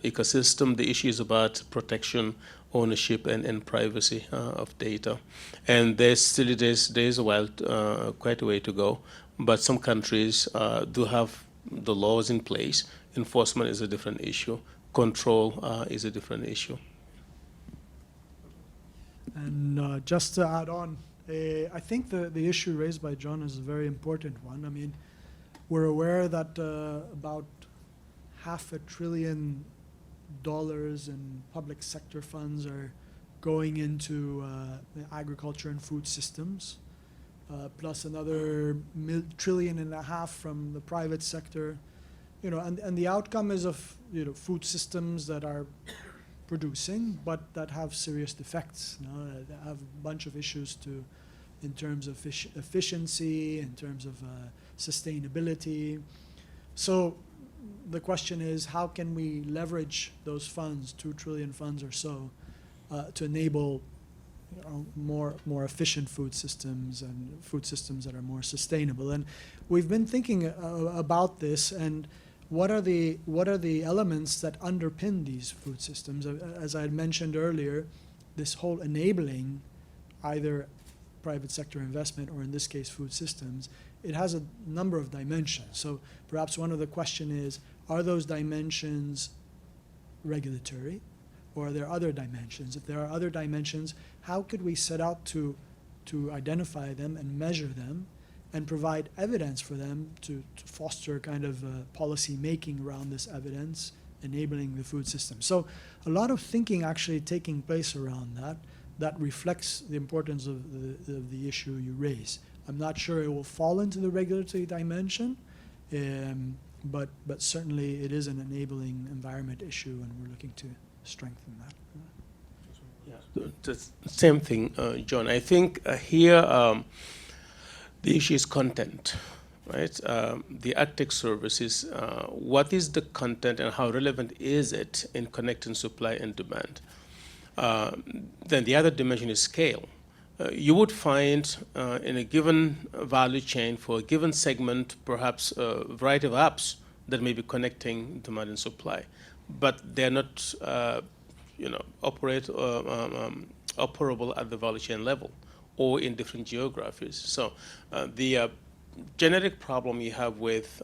ecosystem, the issue is about protection, ownership, and privacy of data. And there's a while, quite a way to go, but some countries do have the laws in place. Enforcement is a different issue. Control is a different issue. And just to add on, I think the issue raised by John is a very important one. I mean, we're aware that about $500 billion in public sector funds are going into agriculture and food systems, plus another $1.5 trillion from the private sector. And the outcome is of food systems that are producing, but that have serious defects. That have a bunch of issues in terms of efficiency, in terms of sustainability. So the question is, how can we leverage those funds, 2 trillion funds or so, to enable more efficient food systems and food systems that are more sustainable? And we've been thinking about this, and what are the elements that underpin these food systems? As I had mentioned earlier, this whole enabling either private sector investment or in this case food systems, it has a number of dimensions. So perhaps one of the question is, are those dimensions regulatory, or are there other dimensions? If there are other dimensions, how could we set out to identify them and measure them and provide evidence for them to foster kind of policy making around this evidence, enabling the food system? So a lot of thinking actually taking place around that reflects the importance of the issue you raise. I'm not sure it will fall into the regulatory dimension, but certainly it is an enabling environment issue, and we're looking to strengthen that. Yeah, the same thing, John. I think here the issue is content, right? The AgTech services, what is the content and how relevant is it in connecting supply and demand? Then the other dimension is scale. You would find in a given value chain for a given segment, perhaps a variety of apps that may be connecting demand and supply, but they're not, operable at the value chain level or in different geographies. So the generic problem you have with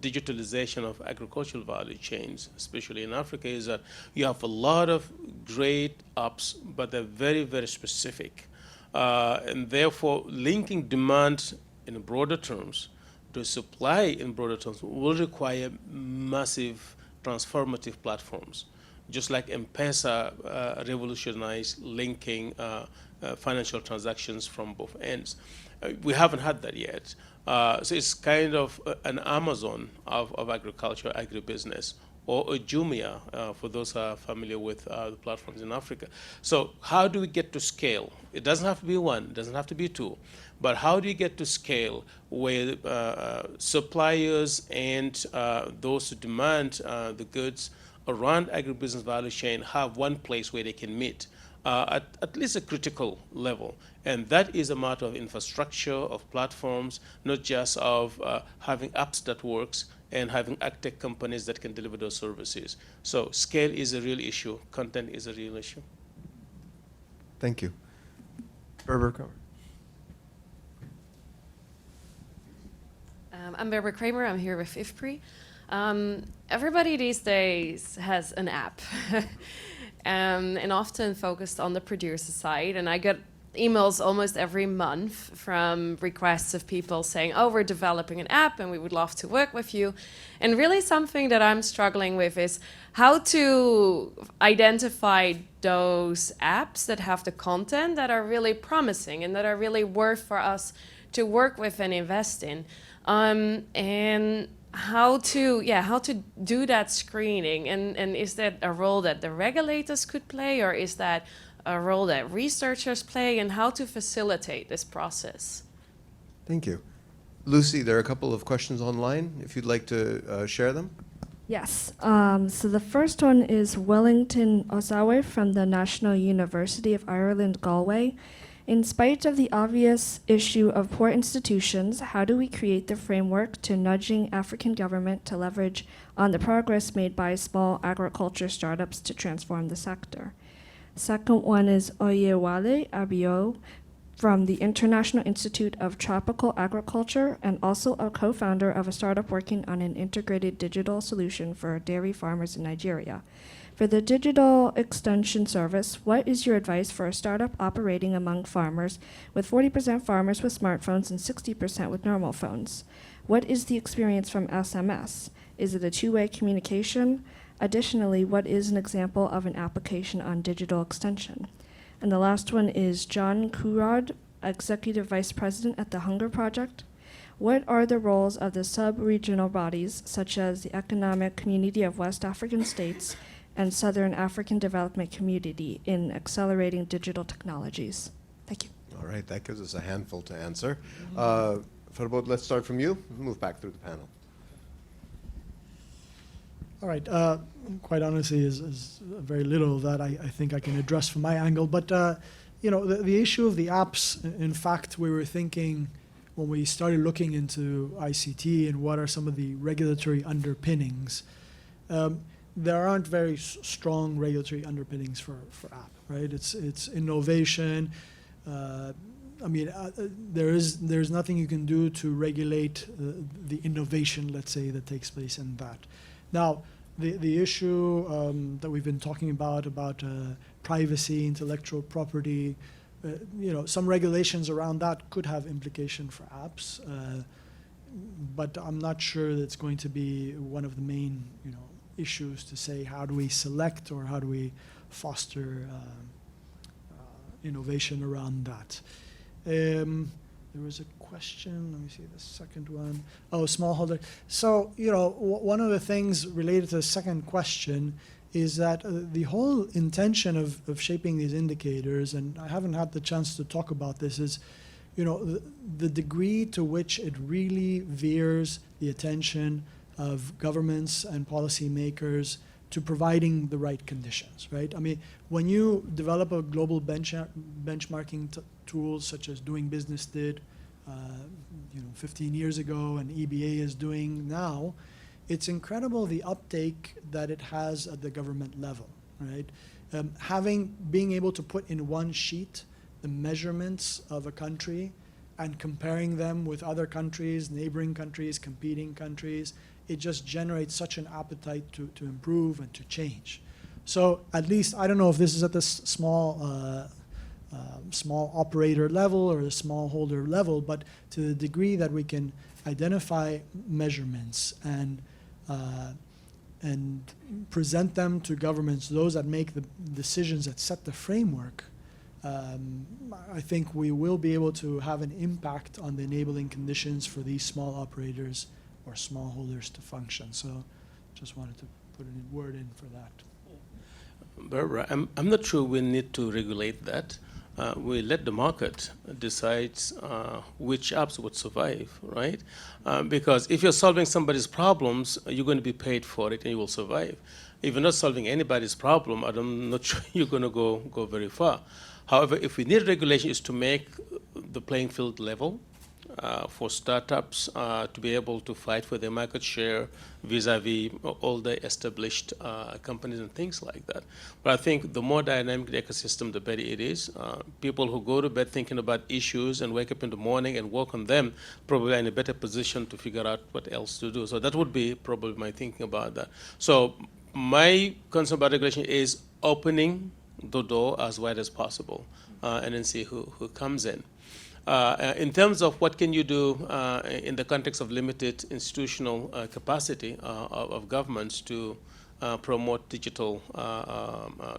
digitalization of agricultural value chains, especially in Africa, is that you have a lot of great apps, but they're very, very specific. And therefore, linking demand in broader terms to supply in broader terms will require massive transformative platforms, just like M-Pesa revolutionized linking financial transactions from both ends. We haven't had that yet. So it's kind of an Amazon of agriculture, agribusiness, or a Jumia, for those who are familiar with the platforms in Africa. So how do we get to scale? It doesn't have to be one, it doesn't have to be two, but how do you get to scale where suppliers and those who demand the goods around agribusiness value chain have one place where they can meet at least a critical level. And that is a matter of infrastructure, of platforms, not just of having apps that works and having agtech companies that can deliver those services. So scale is a real issue. Content is a real issue. Thank you. Berber Kramer. I'm Berber Kramer. I'm here with IFPRI. Everybody these days has an app. And often focused on the producer side. And I get emails almost every month from requests of people saying, oh, we're developing an app and we would love to work with you. And really something that I'm struggling with is how to identify those apps that have the content that are really promising and that are really worth for us to work with and invest in. And how to do that screening, and is that a role that the regulators could play, or is that a role that researchers play, and how to facilitate this process? Thank you. Lucy, there are a couple of questions online, if you'd like to share them. Yes. So the first one is Wellington Osawe from the National University of Ireland, Galway. In spite of the obvious issue of poor institutions, how do we create the framework to nudging African government to leverage on the progress made by small agriculture startups to transform the sector? Second one is Oyewale Abio from the International Institute of Tropical Agriculture and also a co-founder of a startup working on an integrated digital solution for dairy farmers in Nigeria. For the digital extension service, what is your advice for a startup operating among farmers, with 40% farmers with smartphones and 60% with normal phones? What is the experience from SMS? Is it a two-way communication? Additionally, what is an example of an application on digital extension? And the last one is John Kurad, Executive Vice President at the Hunger Project. What are the roles of the sub-regional bodies, such as the Economic Community of West African States and Southern African Development Community, in accelerating digital technologies? Thank you. All right, that gives us a handful to answer. Farbod, let's start from you. Move back through the panel. All right. Quite honestly, is very little that I think I can address from my angle. But the issue of the apps. In fact, we were thinking when we started looking into ICT and what are some of the regulatory underpinnings. There aren't very strong regulatory underpinnings for app, right? It's innovation. There's nothing you can do to regulate the innovation, let's say, that takes place in that. Now, the issue that we've been talking about privacy, intellectual property, some regulations around that could have implication for apps, but I'm not sure that's going to be one of the main, issues to say how do we select or how do we foster innovation around that. There was a question, let me see the second one. Oh, smallholder. So, one of the things related to the second question is that the whole intention of shaping these indicators, and I haven't had the chance to talk about this, is, the degree to which it really veers the attention of governments and policymakers to providing the right conditions, right? I mean, when you develop a global benchmarking tools such as Doing Business did, 15 years ago, and EBA is doing now, it's incredible the uptake that it has at the government level, right? Being able to put in one sheet the measurements of a country and comparing them with other countries, neighboring countries, competing countries, it just generates such an appetite to improve and to change. So at least, I don't know if this is at the small operator level or the smallholder level, but to the degree that we can identify measurements and present them to governments, those that make the decisions that set the framework, I think we will be able to have an impact on the enabling conditions for these small operators or smallholders to function. So just wanted to put a word in for that. Barbara, I'm not sure we need to regulate that. We let the market decide which apps would survive, right? Because if you're solving somebody's problems, you're going to be paid for it and you will survive. If you're not solving anybody's problem, I'm not sure you're going to go very far. However, if we need regulation, is to make the playing field level for startups to be able to fight for their market share vis-a-vis all the established companies and things like that. But I think the more dynamic the ecosystem, the better it is. People who go to bed thinking about issues and wake up in the morning and work on them probably are in a better position to figure out what else to do. So that would be probably my thinking about that. So my concern about regulation is opening the door as wide as possible and then see who comes in. In terms of what can you do in the context of limited institutional capacity of governments to promote digital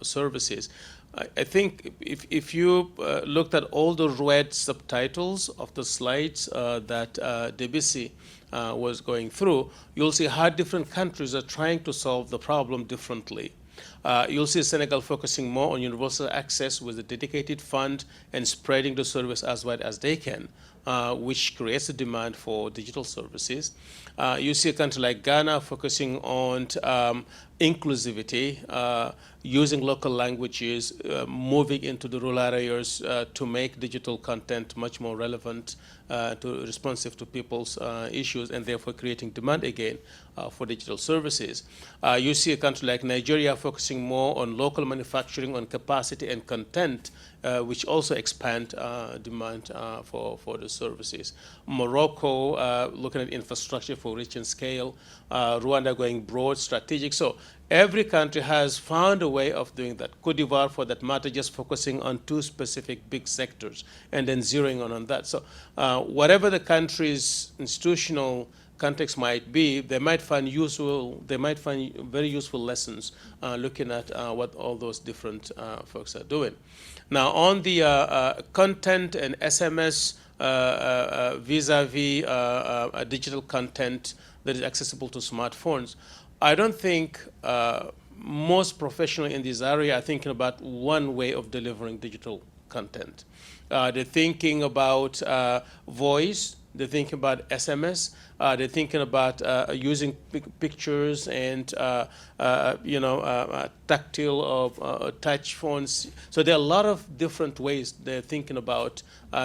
services, I think if you looked at all the red subtitles of the slides that Debisi was going through, you'll see how different countries are trying to solve the problem differently. You'll see Senegal focusing more on universal access with a dedicated fund and spreading the service as wide as they can, which creates a demand for digital services. You see a country like Ghana focusing on inclusivity, using local languages, moving into the rural areas to make digital content much more relevant, responsive to people's issues, and therefore creating demand again for digital services. You see a country like Nigeria focusing more on local manufacturing, on capacity and content, which also expand demand for the services. Morocco looking at infrastructure for reach and scale. Rwanda going broad, strategic. So every country has found a way of doing that. Cote d'Ivoire, for that matter, just focusing on two specific big sectors and then zeroing on that. So whatever the country's institutional context might be, they might find very useful lessons looking at what all those different folks are doing. Now, on the content and SMS vis-a-vis digital content that is accessible to smartphones, I don't think most professionals in this area are thinking about one way of delivering digital content. They're thinking about voice, they're thinking about SMS, they're thinking about using pictures and tactile or touch phones. So there are a lot of different ways they're thinking about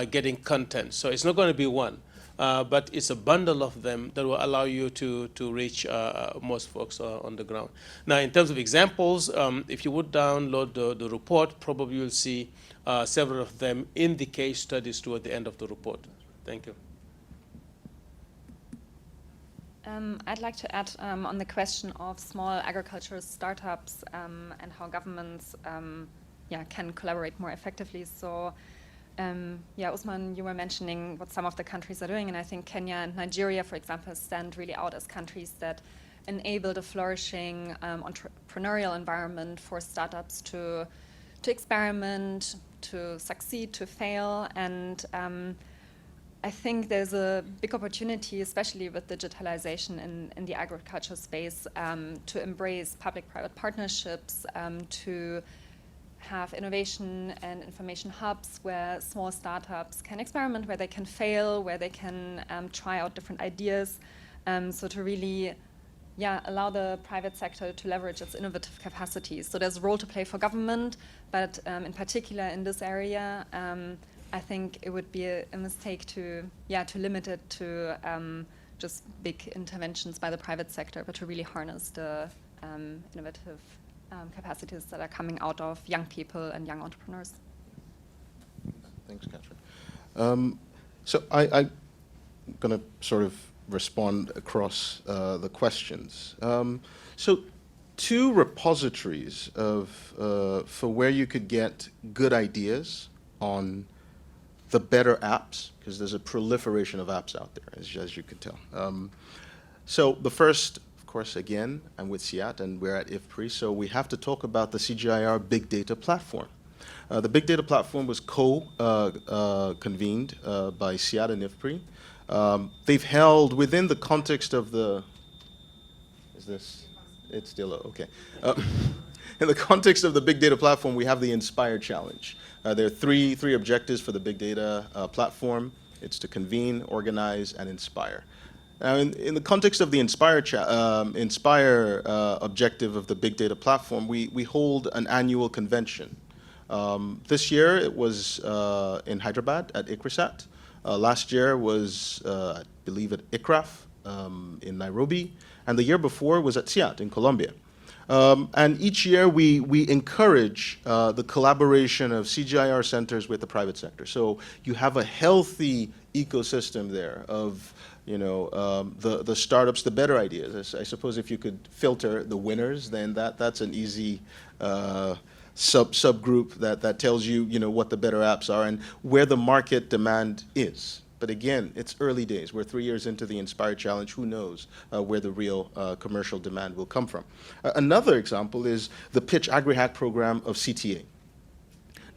getting content. So it's not going to be one. But it's a bundle of them that will allow you to reach most folks on the ground. Now, in terms of examples, if you would download the report, probably you'll see several of them in the case studies toward the end of the report. Thank you. I'd like to add on the question of small agricultural startups and how governments can collaborate more effectively. So Ousmane, you were mentioning what some of the countries are doing, and I think Kenya and Nigeria, for example, stand really out as countries that enable the flourishing entrepreneurial environment for startups to experiment, to succeed, to fail, and I think there's a big opportunity, especially with digitalization in the agriculture space, to embrace public-private partnerships, to have innovation and information hubs where small startups can experiment, where they can fail, where they can try out different ideas. So to really allow the private sector to leverage its innovative capacities. So there's a role to play for government, but in particular in this area, I think it would be a mistake to limit it to just big interventions by the private sector, but to really harness the innovative capacities that are coming out of young people and young entrepreneurs. Thanks, Katrin. So I'm going to sort of respond across the questions. So 2 repositories of, for where you could get good ideas on the better apps, because there's a proliferation of apps out there, as you can tell. So the first, of course, again, I'm with CIAT and we're at IFPRI, so we have to talk about the CGIAR Big Data Platform. The Big Data Platform was convened by CIAT and IFPRI. They've held within the context of the, is this, it's still, okay. In the context of the Big Data Platform, we have the Inspire Challenge. There are three objectives for the Big Data Platform. It's to convene, organize, and inspire. Now, in the context of the Inspire objective of the Big Data Platform, we hold an annual convention. This year it was in Hyderabad at ICRISAT. Last year was, I believe, at ICRAF in Nairobi, and the year before was at CIAT in Colombia. And each year we encourage the collaboration of CGIAR centers with the private sector. So you have a healthy ecosystem there of, you know, the startups, the better ideas. I suppose if you could filter the winners, then that's an easy subgroup that tells you, you know, what the better apps are and where the market demand is. But again, it's early days. We're 3 years into the Inspire Challenge. Who knows where the real commercial demand will come from? Another example is the Pitch AgriHack program of CTA.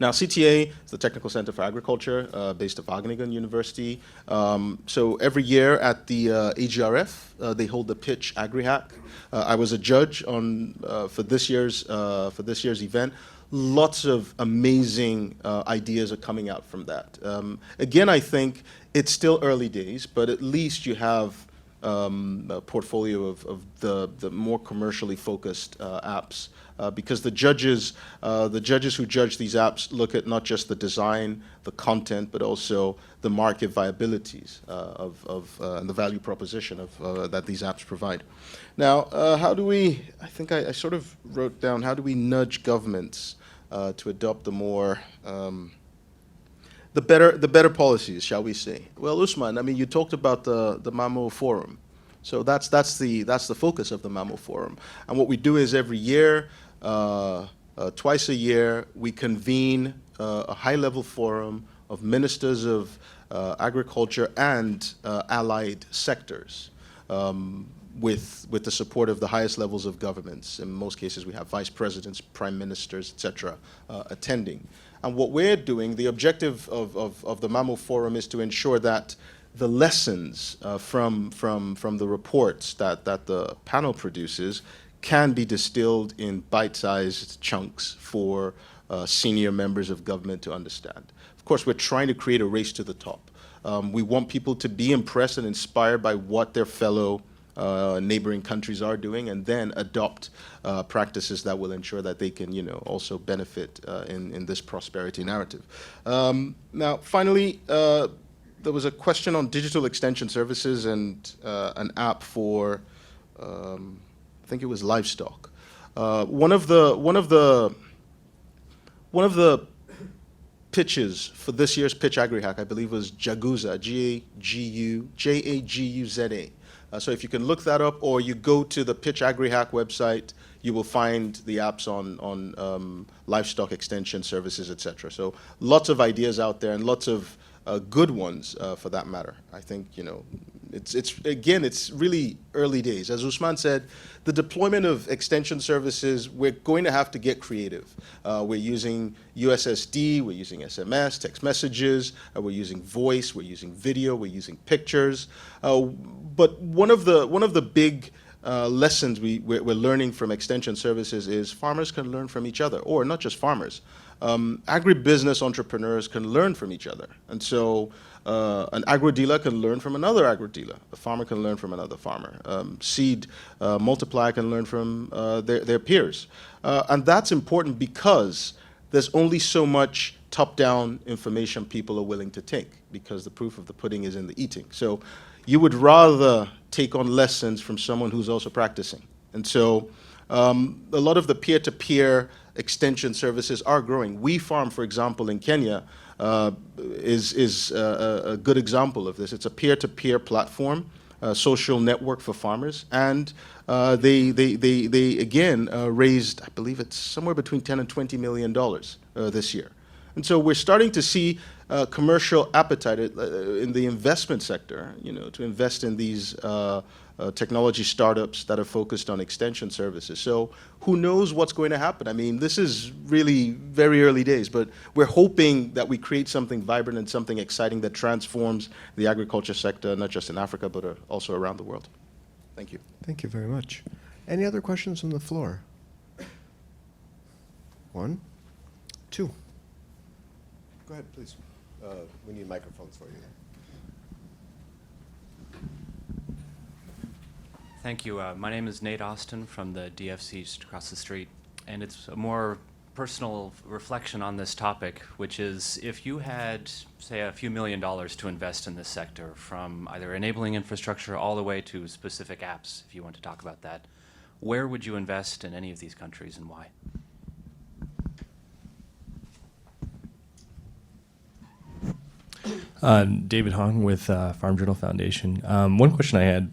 Now, CTA is the Technical Center for Agriculture based at Wageningen University. So every year at the AGRF, they hold the Pitch AgriHack. I was a judge on for this year's event. Lots of amazing ideas are coming out from that. Again, I think it's still early days, but at least you have a portfolio of the more commercially focused apps, because the judges who judge these apps look at not just the design, the content, but also the market viabilities and the value proposition of that these apps provide. Now, how do we? I think I sort of wrote down, how do we nudge governments to adopt the more the better policies, shall we say? Well, Ousmane, I mean, you talked about the MAMO Forum, so that's the focus of the MAMO Forum. And what we do is every year, twice a year, we convene a high-level forum of ministers of agriculture and allied sectors. With the support of the highest levels of governments. In most cases, we have vice presidents, prime ministers, etc., attending. And what we're doing, the objective of the MAMO Forum is to ensure that the lessons from the reports that the panel produces can be distilled in bite-sized chunks for senior members of government to understand. Of course, we're trying to create a race to the top. We want people to be impressed and inspired by what their fellow neighboring countries are doing, and then adopt practices that will ensure that they can, you know, also benefit in this prosperity narrative. Now, finally, there was a question on digital extension services and an app for, I think it was livestock. One of the pitches for this year's Pitch AgriHack, I believe, was Jaguza, Jaguza. So if you can look that up, or you go to the Pitch AgriHack website, you will find the apps on livestock extension services, etc. So lots of ideas out there, and lots of good ones for that matter. I think, you know, it's really early days. As Ousmane said, the deployment of extension services, we're going to have to get creative. We're using USSD, we're using SMS, text messages, we're using voice, we're using video, we're using pictures. But one of the big lessons we're learning from extension services is farmers can learn from each other, or not just farmers. Agribusiness entrepreneurs can learn from each other. And so an agro-dealer can learn from another agro-dealer. A farmer can learn from another farmer. Seed multiplier can learn from their peers. And that's important because there's only so much top-down information people are willing to take, because the proof of the pudding is in the eating. So you would rather take on lessons from someone who's also practicing. And so A lot of the peer-to-peer extension services are growing. We Farm, for example, in Kenya, is a good example of this. It's a peer-to-peer platform, social network for farmers, and they again raised, I believe it's somewhere between $10 and $20 million this year. And so we're starting to see commercial appetite in the investment sector, to invest in these technology startups that are focused on extension services. So who knows what's going to happen? I mean, this is really very early days, but we're hoping that we create something vibrant and something exciting that transforms the agriculture sector, not just in Africa, but also around the world. Thank you. Thank you very much. Any other questions from the floor? 1, 2. Go ahead, please. We need microphones for you. Thank you. My name is Nate Austin from the DFC just across the street, and it's a more personal reflection on this topic, which is if you had, say, a few $1 million to invest in this sector, from either enabling infrastructure all the way to specific apps, if you want to talk about that, where would you invest in any of these countries and why? David Hong with Farm Journal Foundation. One question I had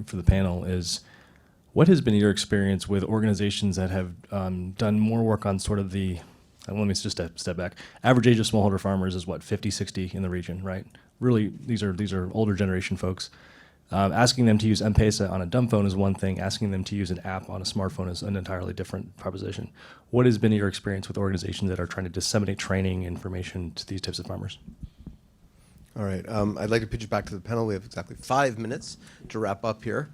for the panel is, what has been your experience with organizations that have done more work on sort of the, let me just step back, average age of smallholder farmers is what, 50, 60 in the region, right? Really, these are older generation folks. Asking them to use M-Pesa on a dumb phone is one thing. Asking them to use an app on a smartphone is an entirely different proposition. What has been your experience with organizations that are trying to disseminate training information to these types of farmers? All right. I'd like to pitch it back to the panel. We have exactly 5 minutes to wrap up here.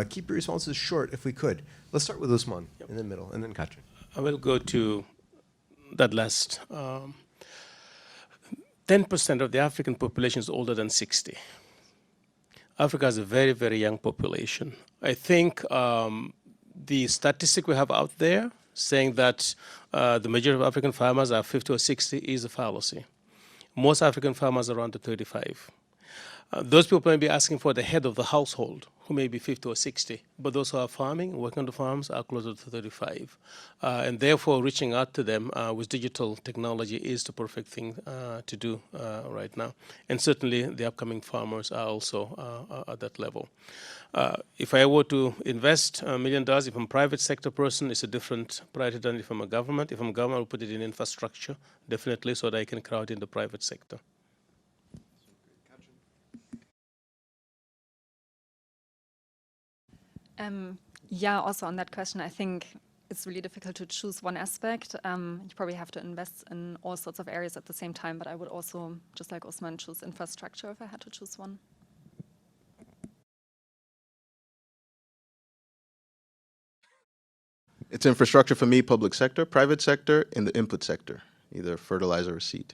Keep your responses short if we could. Let's start with Ousmane in the middle, and then Katrin. I will go to that last. 10% of the African population is older than 60. Africa has a very, very young population. I think the statistic we have out there saying that the majority of African farmers are 50 or 60 is a fallacy. Most African farmers are around 35. Those people may be asking for the head of the household, who may be 50 or 60, but those who are farming, working on the farms, are closer to 35. And therefore, reaching out to them with digital technology is the perfect thing to do right now. And certainly, the upcoming farmers are also at that level. If I were to invest $1 million, if I'm a private sector person, it's a different priority than if I'm a government. If I'm a government, I'll put it in infrastructure, definitely, so that I can crowd in the private sector. Yeah, also on that question, I think it's really difficult to choose one aspect. You probably have to invest in all sorts of areas at the same time, but I would also, just like Ousmane, choose infrastructure if I had to choose one. It's infrastructure for me, public sector, private sector, in the input sector, either fertilizer or seed.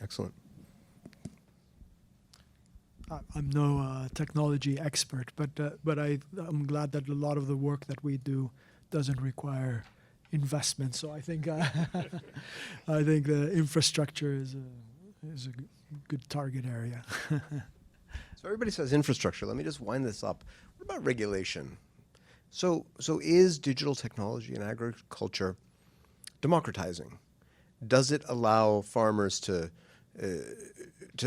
Excellent. I'm no technology expert, but I'm glad that a lot of the work that we do doesn't require investment. So I think I think the infrastructure is a good target area. So everybody says infrastructure. Let me just wind this up. What about regulation? So is digital technology in agriculture democratizing? Does it allow farmers to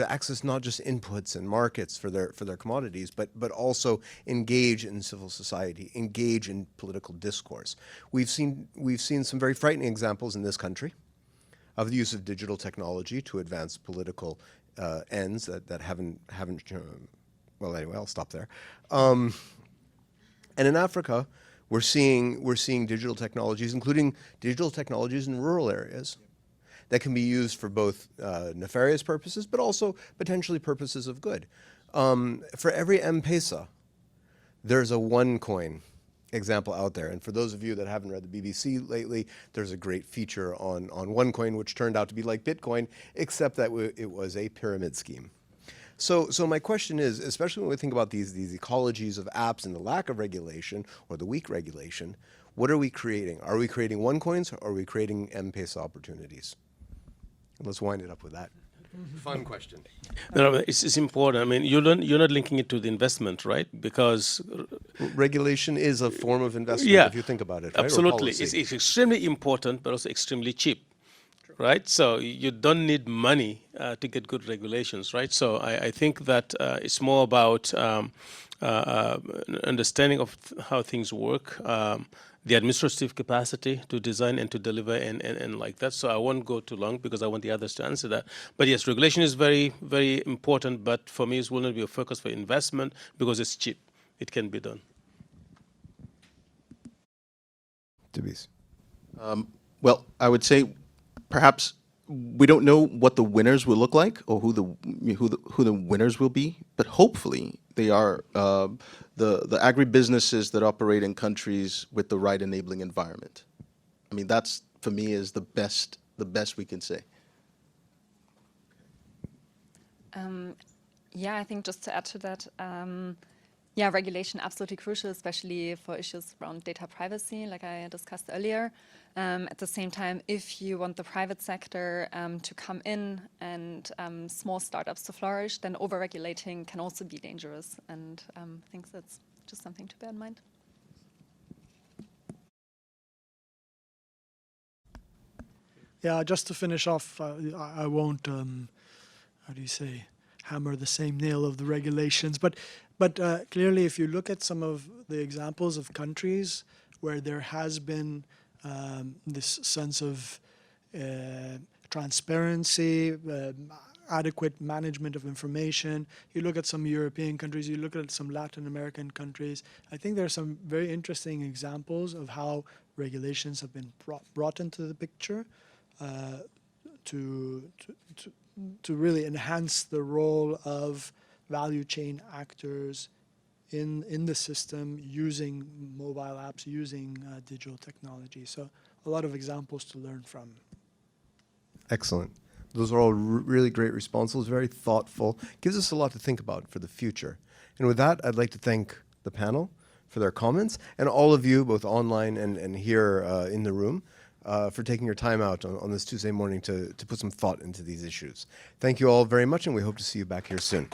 access not just inputs and markets for their commodities, but also engage in civil society, engage in political discourse? We've seen some very frightening examples in this country of the use of digital technology to advance political ends that haven't well, anyway, I'll stop there. And in Africa, we're seeing digital technologies, including digital technologies in rural areas, that can be used for both nefarious purposes, but also potentially purposes of good. For every M-Pesa, there's a OneCoin example out there. And for those of you that haven't read the BBC lately, there's a great feature on OneCoin, which turned out to be like Bitcoin, except that it was a pyramid scheme. So my question is, especially when we think about these ecologies of apps and the lack of regulation or the weak regulation, what are we creating? Are we creating OneCoins or are we creating M-Pesa opportunities? Let's wind it up with that. Fun question. No, it's important. I mean, you're not linking it to the investment, right? Because Regulation is a form of investment, yeah, if you think about it, right? Or absolutely, policy. it's extremely important, but also extremely cheap, right? So you don't need money to get good regulations, right? So I think that it's more about understanding of how things work. The administrative capacity to design and to deliver and like that. So I won't go too long because I want the others to answer that. But yes, regulation is very, very important, but for me it will not be a focus for investment because it's cheap. It can be done. Debisi. Well, I would say perhaps we don't know what the winners will look like or who the winners will be, but hopefully they are the agribusinesses that operate in countries with the right enabling environment. I mean, that's for me is the best we can say. Yeah, I think just to add to that, yeah, regulation absolutely crucial, especially for issues around data privacy, like I discussed earlier. At the same time, if you want the private sector to come in and small startups to flourish, then over-regulating can also be dangerous. And I think that's just something to bear in mind. Yeah, just to finish off, I won't, how do you say, hammer the same nail of the regulations, but clearly if you look at some of the examples of countries where there has been this sense of transparency, adequate management of information, you look at some European countries, you look at some Latin American countries, I think there are some very interesting examples of how regulations have been brought into the picture to really enhance the role of value chain actors in the system using mobile apps, using digital technology. So a lot of examples to learn from. Excellent. Those are all really great responses, very thoughtful. Gives us a lot to think about for the future. And with that, I'd like to thank the panel for their comments and all of you, both online and here in the room, for taking your time out on this Tuesday morning to put some thought into these issues. Thank you all very much, and we hope to see you back here soon.